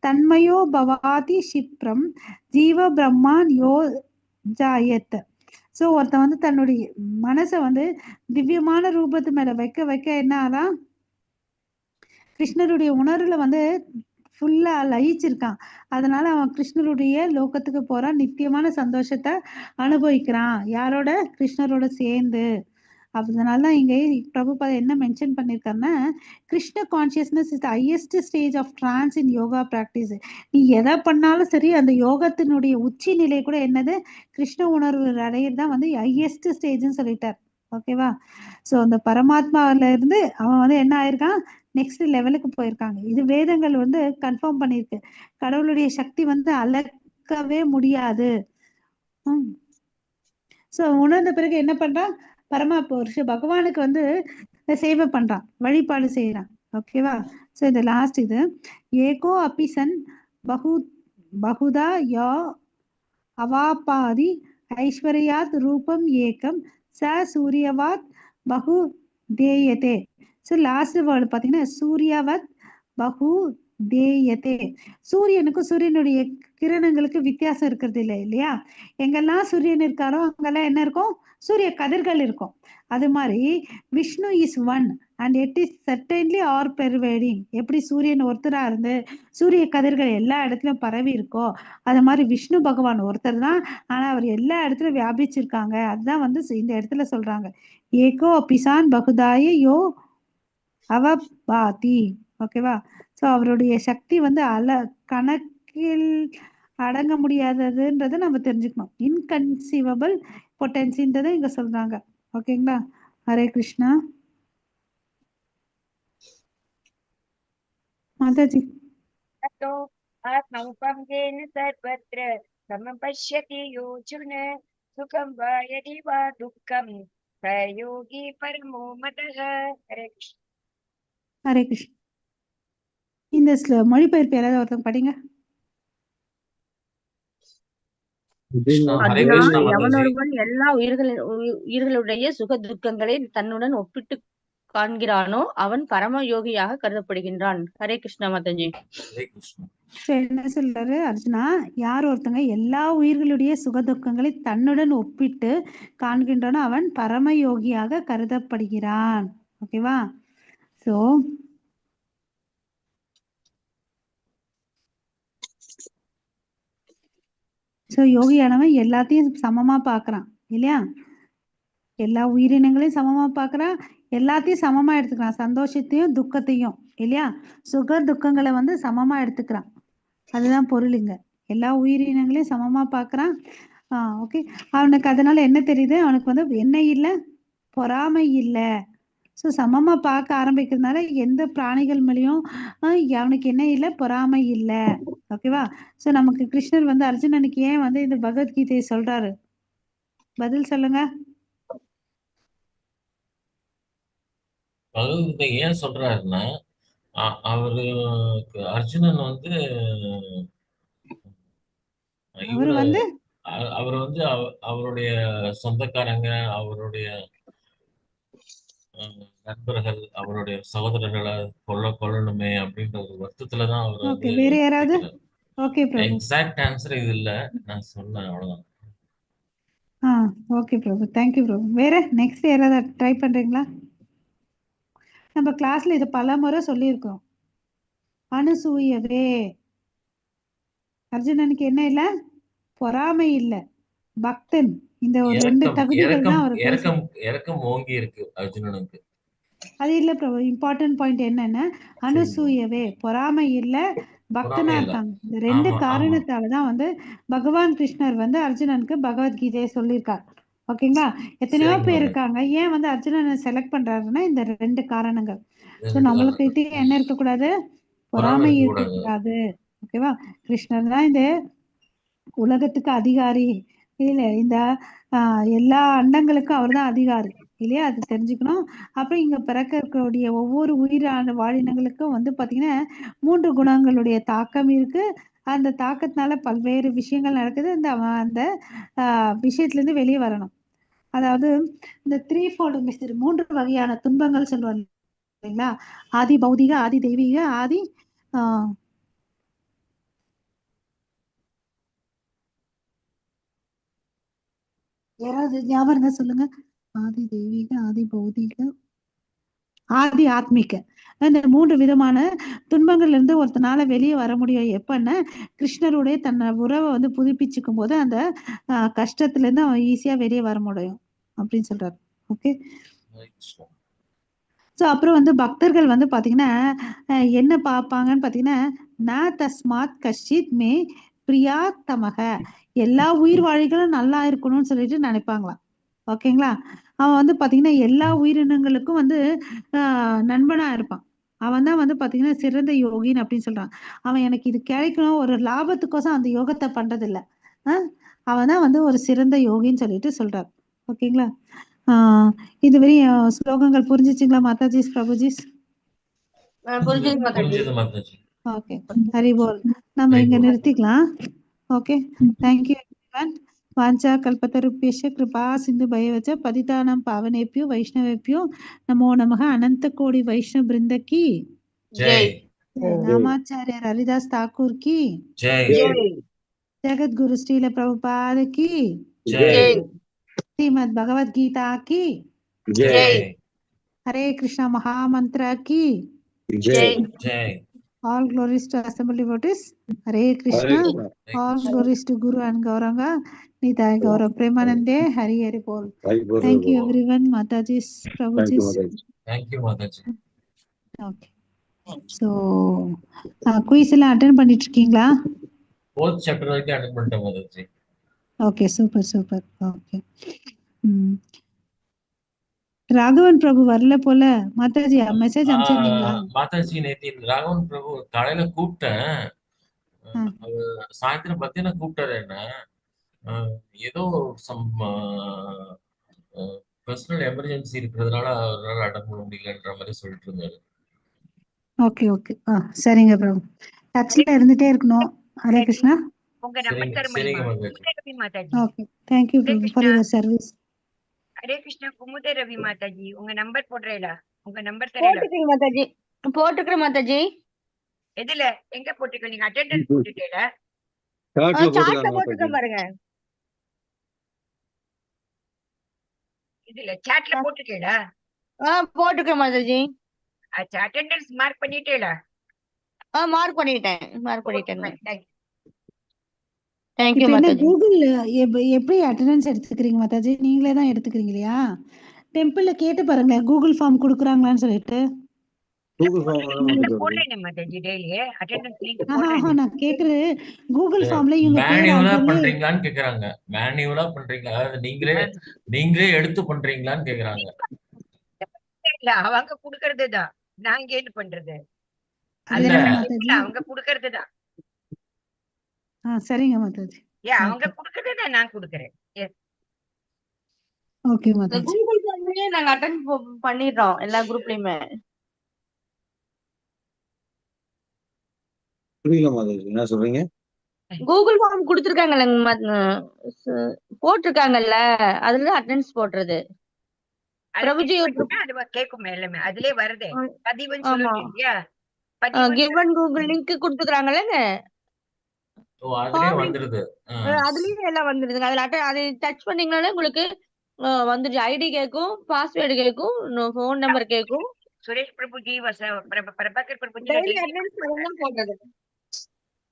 தன்மயோ பவாதி க்ஷிப்ரம் ஜீவ பிரம்மான் யோ ஜாயத். ஸோ ஒருத்தன் வந்து தன்னுடைய மனசை வந்து திவ்யமான ரூபத்து மேல வைக்க வைக்க என்ன ஆலாம், கிருஷ்ணருடைய உணர்வுல வந்து ஃபுல்லா லயிச்சிருக்கான். அதனால அவன் கிருஷ்ணருடைய லோகத்துக்கு போறான், நித்தியமான சந்தோஷத்தை அனுபவிக்கிறான். யாரோட? கிருஷ்ணரோட சேர்ந்து. அதனால தான் இங்க பிரபுபாதா என்ன மென்ஷன் பண்ணியிருக்காருன்னா, Krishna consciousness is the highest stage of trance in yoga practice. நீ எதை பண்ணாலும் சரி, அந்த யோகத்தினுடைய உச்சி நிலை கூட என்னது, கிருஷ்ண உணர்வு அடையிறது தான் வந்து ஹையஸ்ட் ஸ்டேஜ்னு சொல்லிட்டார். ஓகேவா? ஸோ அந்த பரமாத்மாவில இருந்து அவன் வந்து என்ன ஆயிருக்கான், நெக்ஸ்ட் லெவலுக்கு போயிருக்காங்க. இது வேதங்கள் வந்து கன்ஃபார்ம் பண்ணியிருக்கு. கடவுளுடைய சக்தி வந்து அளக்கவே முடியாது. ஸோ உணர்ந்த பிறகு என்ன பண்றான், பரமா புருஷ பகவானுக்கு வந்து சேவை பண்றான், வழிபாடு செய்யறான். ஓகேவா? ஸோ இந்த லாஸ்ட் இது ஏகோ அபிசன் பகு பகுதா யா அவாபாதி ஐஸ்வர்யாத் ரூபம் ஏகம் ச சூரியவாத் பகு தேயதே. ஸோ லாஸ்ட் வேர்டு பார்த்தீங்கன்னா சூரியவத் பகு தேயதே. சூரியனுக்கும் சூரியனுடைய கிரணங்களுக்கு வித்தியாசம் இருக்கிறது இல்லை இல்லையா? எங்கெல்லாம் சூரியன் இருக்காரோ அங்கெல்லாம் என்ன இருக்கும், சூரிய கதிர்கள் இருக்கும். அது மாதிரி Vishnu is one and it is certainly all pervading. எப்படி சூரியன் ஒருத்தரா இருந்து சூரிய கதிர்கள் எல்லா இடத்துலயும் பரவி இருக்கோ, அது மாதிரி விஷ்ணு பகவான் ஒருத்தர் தான், ஆனா அவர் எல்லா இடத்துலயும் வியாபிச்சிருக்காங்க. அதுதான் வந்து இந்த இடத்துல சொல்றாங்க ஏகோ பிசான் பகுதாய யோ அவபாதி. ஓகேவா? ஸோ அவருடைய சக்தி வந்து கணக்கில் அடங்க முடியாததுன்றதை நம்ம தெரிஞ்சுக்கணும். இன்கன்சீவபிள் பொட்டன்சின்றதை இங்க சொல்றாங்க. ஓகேங்களா? ஹரே கிருஷ்ணா. மாதாஜி. ततो आत्मौपम्येन सर्वत्र समपश्यति योऽर्जुन सुखं वा यदि वा दुःखं स योगी परमो मतः. हरे कृष्ण. ஹரே கிருஷ்ணா. இந்த மொழிபெயர்ப்பு யாராவது ஒருத்தங்க படிங்க. கிருஷ்ணா, ஹரே அர்ஜுனா, கிருஷ்ணா மாதாஜி. எவனொருவன் எல்லா உயிர்களுடைய சுக துக்கங்களை தன்னுடன் ஒப்பிட்டு காண்கிறானோ அவன் பரம யோகியாக கருதப்படுகின்றான். ஹரே கிருஷ்ணா மாதாஜி. ஹரே கிருஷ்ணா. என்ன சொல்றாரு அர்ஜுனா, யார் ஒருத்தங்க எல்லா உயிர்களுடைய சுகதுக்கங்களை தன்னுடன் ஒப்பிட்டு காண்கின்றானோ அவன் பரம யோகியாக கருதப்படுகிறான். ஓகேவா? சோ யோகியானவன் எல்லாத்தையும் சமமா பாக்குறான் இல்லையா? எல்லா உயிரினங்களையும் சமமா பாக்குறான், எல்லாத்தையும் சமமா எடுத்துக்கிறான், சந்தோஷத்தையும் துக்கத்தையும் இல்லையா? சுக துக்கங்களை வந்து சமமா எடுத்துக்கிறான். அதுதான் பொருள் இங்க. எல்லா உயிரினங்களையும் சமமா பாக்குறான். ஓகே. அவனுக்கு அதனால என்ன தெரியுது, அவனுக்கு வந்து என்ன இல்லை, பொறாமை இல்லை. ஸோ சமமா பார்க்க ஆரம்பிக்கிறதுனால எந்த பிராணிகள் மேலேயும் அவனுக்கு என்ன இல்லை, பொறாமை இல்லை. ஓகேவா? ஸோ நமக்கு கிருஷ்ணர் வந்து அர்ஜுனனுக்கு ஏன் வந்து இந்த பகவத்கீதையை சொல்றாரு, பதில் சொல்லுங்க. பகவத்கீதை ஏன் சொல்றாருன்னா, அவருக்கு அர்ஜுனன் வந்து அவர் வந்து அவர் வந்து அவருடைய சொந்தக்காரங்க, அவருடைய நண்பர்கள், அவருடைய சகோதரர்களை கொல்லணுமே அப்படின்ற ஒரு வருத்தத்துலதான் அவர் ஓகே. வந்து வேற யாராவது? ஓகே பிரபு. எக்ஸாக்ட் ஆன்சர் இது இல்ல, நான் சொன்னேன் அவ்வளவுதான். ஓகே பிரபு, தேங்க்யூ பிரபு. வேற நெக்ஸ்ட் யாராவது ட்ரை பண்றீங்களா? நம்ம கிளாஸ்ல இது பல முறை சொல்லியிருக்கோம். அனுசூயவே, அர்ஜுனனுக்கு என்ன இல்லை, பொறாமை இல்லை, பக்தன். இந்த ஒரு ரெண்டு தகுதிகள் தான் அவருக்கு. இறக்கம் ஓங்கி இருக்கு அர்ஜுனனுக்கு. அது இல்ல பிரபு, இம்பார்ட்டன்ட் பாயிண்ட் என்னன்னா அனுசூயவே, பொறாமை இல்ல, பக்தனா இருக்காங்க. இந்த ரெண்டு காரணத்தாலதான் வந்து பகவான் கிருஷ்ணர் வந்து அர்ஜுனனுக்கு பகவத்கீதையை சொல்லியிருக்கார். ஓகேங்களா? எத்தனையோ பேர் இருக்காங்க, ஏன் வந்து அர்ஜுனனை செலக்ட் பண்றாருன்னா இந்த ரெண்டு காரணங்கள். ஸோ நம்மளுக்கு என்ன இருக்கக்கூடாது, பொறாமை இருக்கக்கூடாது. ஓகேவா? கிருஷ்ணர் தான் இந்த உலகத்துக்கு அதிகாரி இல்ல, இந்த எல்லா அண்டங்களுக்கும் அவர் தான் அதிகாரி இல்லையா? அது தெரிஞ்சுக்கணும். அப்புறம் இங்க பிறக்கக்கூடிய ஒவ்வொரு உயிரான வாழினங்களுக்கும் வந்து பாத்தீங்கன்னா 3 குணங்களுடைய தாக்கம் இருக்கு. அந்த தாக்கத்தினால பல்வேறு விஷயங்கள் நடக்குது. அந்த விஷயத்துல இருந்து வெளியே வரணும். அதாவது இந்த 3 வகையான துன்பங்கள் சொல்லுவாங்க சரிங்களா? ஆதி பௌதிக, ஆதி தெய்வீக, ஆதி யாராவது ஞாபகம் இருந்தா சொல்லுங்க. ஆதி தெய்வீக, ஆதி பௌதிக, ஆதி ஆத்மிக. இந்த 3 விதமான துன்பங்கள்ல இருந்து ஒருத்தனால வெளியே வர முடியும் எப்பன்னா, கிருஷ்ணருடைய தன்னை உறவை வந்து புதுப்பிச்சுக்கும் போது அந்த கஷ்டத்துல இருந்து அவன் ஈஸியா வெளியே வர முடியும் அப்படின்னு சொல்றாரு. ஓகே. ஹரே கிருஷ்ணா. ஸோ அப்புறம் வந்து பக்தர்கள் வந்து பாத்தீங்கன்னா என்ன பார்ப்பாங்கன்னு பாத்தீங்கன்னா, ந தஸ்மாத் கஷ்டித் மே பிரியா தமக, எல்லா உயிர்வாழிகளும் நல்லா இருக்கணும்னு சொல்லிட்டு நினைப்பாங்களாம். ஓகேங்களா? அவன் வந்து பாத்தீங்கன்னா எல்லா உயிரினங்களுக்கும் வந்து நண்பனா இருப்பான். அவன் தான் வந்து பாத்தீங்கன்னா சிறந்த யோகின்னு அப்படின்னு சொல்றான். அவன் எனக்கு இது கிடைக்கணும் ஒரு லாபத்துக்கோசம் அந்த யோகத்தை பண்றதில்ல. அவன் தான் வந்து ஒரு சிறந்த யோகின்னு சொல்லிட்டு சொல்றார். ஓகேங்களா? இதுவரையும் ஸ்லோகங்கள் புரிஞ்சிச்சுங்களா மாதாஜிஸ், பிரபுஜிஸ்? புரிஞ்சுது மாதாஜி. புரிஞ்சது மாதாஜி. ஓகே, ஹரி போல். நம்ம ஹரி இங்க போல். நிறுத்திக்கலாம். Okay, thank you everyone. வாஞ்சா கல்பத்தருப்யஷ கிருபா சிந்து பயவச்ச பதிதானம் பாவனேப்யோ வைஷ்ணவேப்யோ நமோ நமக அனந்த கோடி வைஷ்ணவ பிருந்த கி ஜெய் நாமாச்சாரியர் ஹரிதாஸ் தாக்கூர் கி ஜெய் ஜெகத் குரு ஸ்ரீல பிரபுபாத கி ஜெய் ஸ்ரீமத் பகவத் கீதா கி ஜெய் ஹரே கிருஷ்ணா மகாமந்திர கி Jai. Jai. All glories to assembled devotees. Hare Krishna. Hare All Krishna. glories to Guru and Gauranga. Nitai Gaurav Premanande. Hari Hari Bol. Thank you everyone. Mataji's, Prabhuji's. Thank you Mataji. Okay. So, quiz எல்லாம் attend பண்ணிட்டு இருக்கீங்களா? 4th chapter வரைக்கும் அட்டெண்ட் பண்ணிட்டேன் Mataji. Okay, super, super. Okay. Raghavan பிரபு வரல போல. மாதாஜி மெசேஜ் அனுப்பிச்சிருந்தீங்களா? மாதாஜி நேத்தி ராகவன் பிரபு காலையில கூப்பிட்டேன். சாயந்தரம் மத்தியானம் கூப்பிட்டாரு என்ன. ஏதோ சம் பர்சனல் எமர்ஜென்சி இருக்கிறதுனால அவரால் அட்டன் பண்ண முடியலன்ற மாதிரி சொல்லிட்டு இருந்தாரு. Okay okay. சரிங்க பிரபு. டச்ல இருந்துட்டே இருக்கணும். ஹரே கிருஷ்ணா. உங்க நம்பர் தர சரிங்க முடியுமா? மாதாஜி. குமுதே ரவி மாதாஜி. ஓகே, thank you பிரபு for your service. Hare Krishna Kumude Ravi மாதாஜி, உங்க நம்பர் போடுறேல? உங்க நம்பர் தரேல? போட்டுக்கிறேன் மாதாஜி. போட்டுக்கிறேன் மாதாஜி. எதுல எங்க போட்டுக்க? நீங்க அட்டெண்டன்ஸ் போட்டுட்டேல? சாட்ல போட்டுக்கிறேன் பாருங்க. இதுல சாட்ல போட்டுட்டேல? போட்டுக்கிறேன் மாதாஜி. அச்சா, அட்டெண்டன்ஸ் மார்க் பண்ணிட்டேல? மார்க் பண்ணிட்டேன். மார்க் பண்ணிட்டேங்க. Thank you. தேங்க்யூ இப்ப என்ன மாதாஜி. கூகுள் எப்படி அட்டெண்டன்ஸ் எடுத்துக்கிறீங்க மாதாஜி? நீங்களே தான் எடுத்துக்கிறீங்க இல்லையா? டெம்பிள்ல கேட்டு பாருங்க, கூகுள் ஃபார்ம் கொடுக்குறாங்களான்னு சொல்லிட்டு. போடுறேன் மாதாஜி, டெய்லி அட்டெண்டன்ஸ் லிங்க் போடுறேன். நான் கேக்குறது கூகுள் ஃபார்ம்ல இவங்க பேர் மேனுவலா ஆல்ரெடி பண்றீங்களான்னு கேக்குறாங்க. மேனுவலா பண்றீங்களா, அதாவது நீங்களே எடுத்து பண்றீங்களான்னு கேக்குறாங்க. இல்ல, அவங்க குடுக்கறதுதான். நாங்க என்ன பண்றது? இல்ல மாதாஜி. அவங்க குடுக்கறதுதான். சரிங்க மாதாஜி. அவங்க குடுக்கறதுதான் நான் குடுக்கறேன். ஓகே மாதாஜி. கூகுள் ஃபார்ம்லயே நாங்க அட்டெண்ட் பண்ணிடுறோம் எல்லா குரூப்லயுமே. புரியல மாதாஜி, என்ன சொல்றீங்க? கூகுள் ஃபார்ம் கொடுத்திருக்காங்கல்ல, போட்டிருக்காங்கல்ல, அதுல அட்டெண்டன்ஸ் போடுறது. பிரபுஜி அது கேக்குமே எல்லாமே அதுலயே வருதே. பதிவுன்னு ஆமா, சொல்லுங்க இல்லையா? கிவன் கூகுள் லிங்க் கொடுத்துக்கறாங்கல்ல, அதுலயே வந்துருது. அதுலயே எல்லாம் வந்துருதுங்க. அதுல அதை டச் பண்ணீங்கனாலே உங்களுக்கு வந்துருச்சு. ஐடி கேக்கும், பாஸ்வேர்டு கேக்கும், போன் நம்பர் கேக்கும். சுரேஷ் பிரபுஜி, பிரபாகர் பிரபுஜி டெய்லி அட்டெண்டன்ஸ் தான் போடுறது.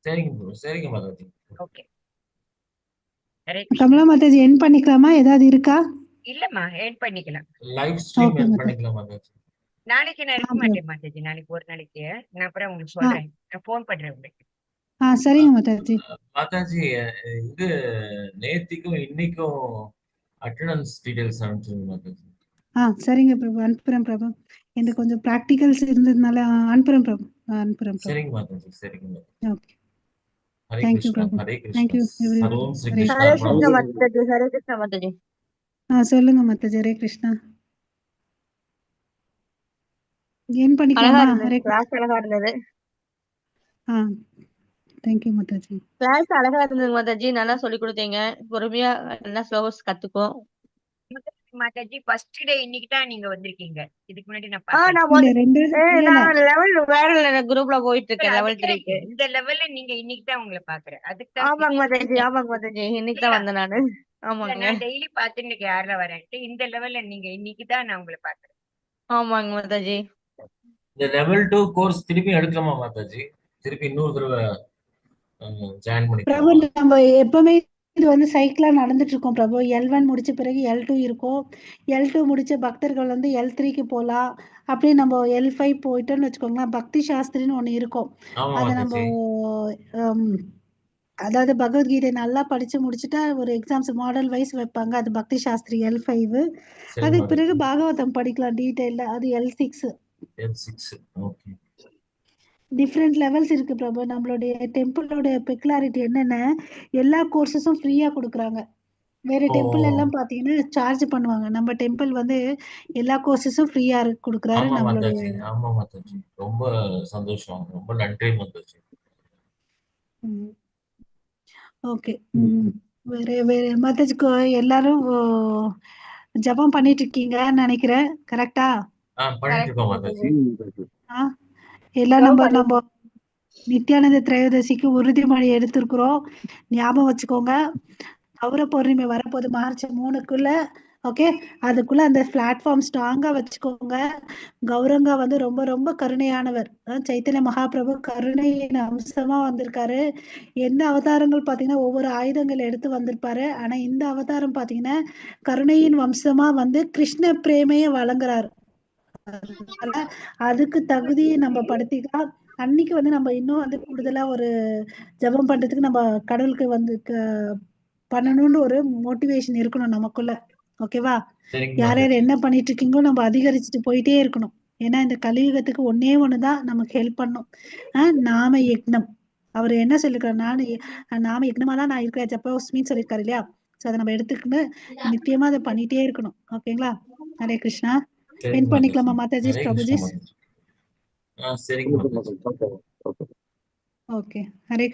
சரிங்க மாதாஜி. ஓகே. கமலா மாதாஜி என் பண்ணிக்கலாமா? ஏதாவது இருக்கா? இல்லம்மா, என் பண்ணிக்கலாம். லைவ் ஸ்ட்ரீம் என் பண்ணிக்கலாம் மாதாஜி. நாளைக்கு நான் இருக்க மாட்டேன் மாதாஜி. நாளைக்கு ஒரு நாளைக்கு நான் அப்புறம் உங்களுக்கு சொல்றேன். நான் போன் பண்றேன் உங்களுக்கு. சரிங்க மாதாஜி. மாதாஜி, இது நேத்திக்கும் இன்னைக்கும் அட்டெண்டன்ஸ் டீடைல்ஸ் அனுப்பிச்சிருங்க மாதாஜி. சரிங்க பிரபு, அனுப்புறேன் பிரபு. எனக்கு கொஞ்சம் பிராக்டிகல்ஸ் இருந்ததுனால அனுப்புறேன் பிரபு. சரிங்க மாதாஜி. சரிங்க Mataji. Okay. Hare Thank you Krishna. Prabhu. Hare Thank you Krishna. everyone. சர்வம் ஸ்ரீ ஹரே ஹரே கிருஷ்ணா. கிருஷ்ணா மாதாஜி. ஹரே கிருஷ்ணா மாதாஜி. சொல்லுங்க மாதாஜி. ஹரே கிருஷ்ணா. ஏன் அழகா பண்ணிக்கலாமா? இருந்தது ஹரே கிளாஸ், அழகா இருந்தது. தேங்க்யூ மாதாஜி. கிளாஸ் அழகா இருந்தது மாதாஜி. நல்லா சொல்லி கொடுத்தீங்க. பொறுமையா நல்லா ஸ்லோகஸ் கத்துக்கும். மாதாஜி ஃபர்ஸ்ட் டே இன்னைக்கு தான் நீங்க வந்திருக்கீங்க. இதுக்கு முன்னாடி நான் நான் பார்த்தேன். இல்ல ரெண்டு இல்ல நான் லெவல் வேற குரூப்ல போயிட்டு இருக்கேன், லெவல் அதுக்கு 3க்கு. இந்த லெவல்ல நீங்க இன்னைக்கு தான் உங்களை பாக்குறேன். அதுக்கு தான் ஆமாங்க மாதாஜி, ஆமாங்க மாதாஜி, இன்னைக்கு தான் வந்தேன் நானு. இல்ல, ஆமாங்க நான் டெய்லி பாத்துட்டு இருக்கேன் யாரெல்லாம் வரேன்ட்டு. இந்த லெவல்ல நீங்க இன்னைக்கு தான் நான் உங்களை பாக்குறேன். ஆமாங்க மாதாஜி. இந்த லெவல் 2 கோர்ஸ் திருப்பி எடுக்கலாமா மாதாஜி? திருப்பி இன்னொரு தடவை ஜாயின் பிரபு பண்ணிக்கலாமா? நம்ம எப்பவுமே இது வந்து சைக்கிளா நடந்துட்டு இருக்கோம் பிரபு. L1 முடிச்ச பிறகு L2 இருக்கும். L2 முடிச்ச பக்தர்கள் வந்து L3க்கு போலாம். அப்படியே நம்ம L5 போயிட்டோம்னு வச்சுக்கோங்களேன், பக்தி சாஸ்திரின்னு ஒண்ணு இருக்கும். ஆமா அதை நம்ம மாதாஜி. அதாவது பகவத்கீதை நல்லா படிச்சு முடிச்சுட்டா ஒரு எக்ஸாம்ஸ் மாடல் வைஸ் வைப்பாங்க. அது பக்தி சாஸ்திரி L5. சரி அதுக்கு பிறகு மாதாஜி. பாகவதம் படிக்கலாம் டீடைல்ல, அது L6. L6. Okay. Different levels இருக்கு பிரபு. நம்மளுடைய டெம்பிளோட பெக்குலாரிட்டி என்னன்னா, எல்லா கோர்சஸும் ஃப்ரீயா கொடுக்குறாங்க. வேற ஓ டெம்பிள் எல்லாம் பாத்தீங்கன்னா சார்ஜ் பண்ணுவாங்க. நம்ம டெம்பிள் வந்து எல்லா கோர்சஸும் ஃப்ரீயா கொடுக்குறாரு. ஆமா நம்மளுடைய மாதாஜி, ஆமா மாதாஜி. ரொம்ப சந்தோஷம், ரொம்ப நன்றி மாதாஜி. ஓகே. வேற வேற மத்ததுக்கு எல்லாரும் ஜபம் பண்ணிட்டு இருக்கீங்கன்னு நினைக்கிறேன். கரெக்டா? பண்ணிட்டு இருக்கோம் மாதாஜி. எல்லாம் நம்ம நம்ம நித்யானந்த திரையோதசிக்கு உறுதிமொழி எடுத்திருக்கிறோம். ஞாபகம் வச்சுக்கோங்க. கௌர பௌர்ணமி வரப்போது மார்ச் 3க்குள்ள. ஓகே, அதுக்குள்ள அந்த பிளாட்ஃபார்ம் ஸ்ட்ராங்கா வச்சுக்கோங்க. கௌரங்கா வந்து ரொம்ப ரொம்ப கருணையானவர். சைத்தன்ய மகாபிரபு கருணையின் அம்சமா வந்திருக்காரு. எந்த அவதாரங்கள் பாத்தீங்கன்னா ஒவ்வொரு ஆயுதங்கள் எடுத்து வந்திருப்பாரு. ஆனா இந்த அவதாரம் பாத்தீங்கன்னா கருணையின் வம்சமா வந்து கிருஷ்ண பிரேமைய வழங்குறாரு. அதனால அதுக்கு தகுதியை நம்ம படுத்திக்கலாம். அன்னைக்கு வந்து நம்ம இன்னும் வந்து கூடுதலா ஒரு ஜபம் பண்றதுக்கு நம்ம கடவுளுக்கு வந்து பண்ணணும்னு ஒரு மோட்டிவேஷன் இருக்கணும் நமக்குள்ள. ஓகேவா? சரிங்க யார் யார் மாதாஜி. என்ன பண்ணிட்டு இருக்கீங்களோ நம்ம அதிகரிச்சுட்டு போயிட்டே இருக்கணும். ஏன்னா இந்த கலியுகத்துக்கு ஒன்னே ஒண்ணுதான் நமக்கு ஹெல்ப் பண்ணும். நாம யக்னம். அவர் என்ன சொல்லிருக்காரு, நாம யக்னமா தான் நான் இருக்கிறேன் ஜப்போஸ்மின்னு சொல்லியிருக்காரு இல்லையா? சோ அதை நம்ம எடுத்துக்கிட்டு நித்தியமா அதை பண்ணிட்டே இருக்கணும். ஓகேங்களா? ஹரே கிருஷ்ணா. சரிங்க என் மாதாஜி. பண்ணிக்கலாமா மாதாஜி, ஹரே கிருஷ்ணா பிரபுஜிஸ்? மாதாஜி. சரிங்க மாதாஜி. ஓகே. ஹரே கிருஷ்ணா.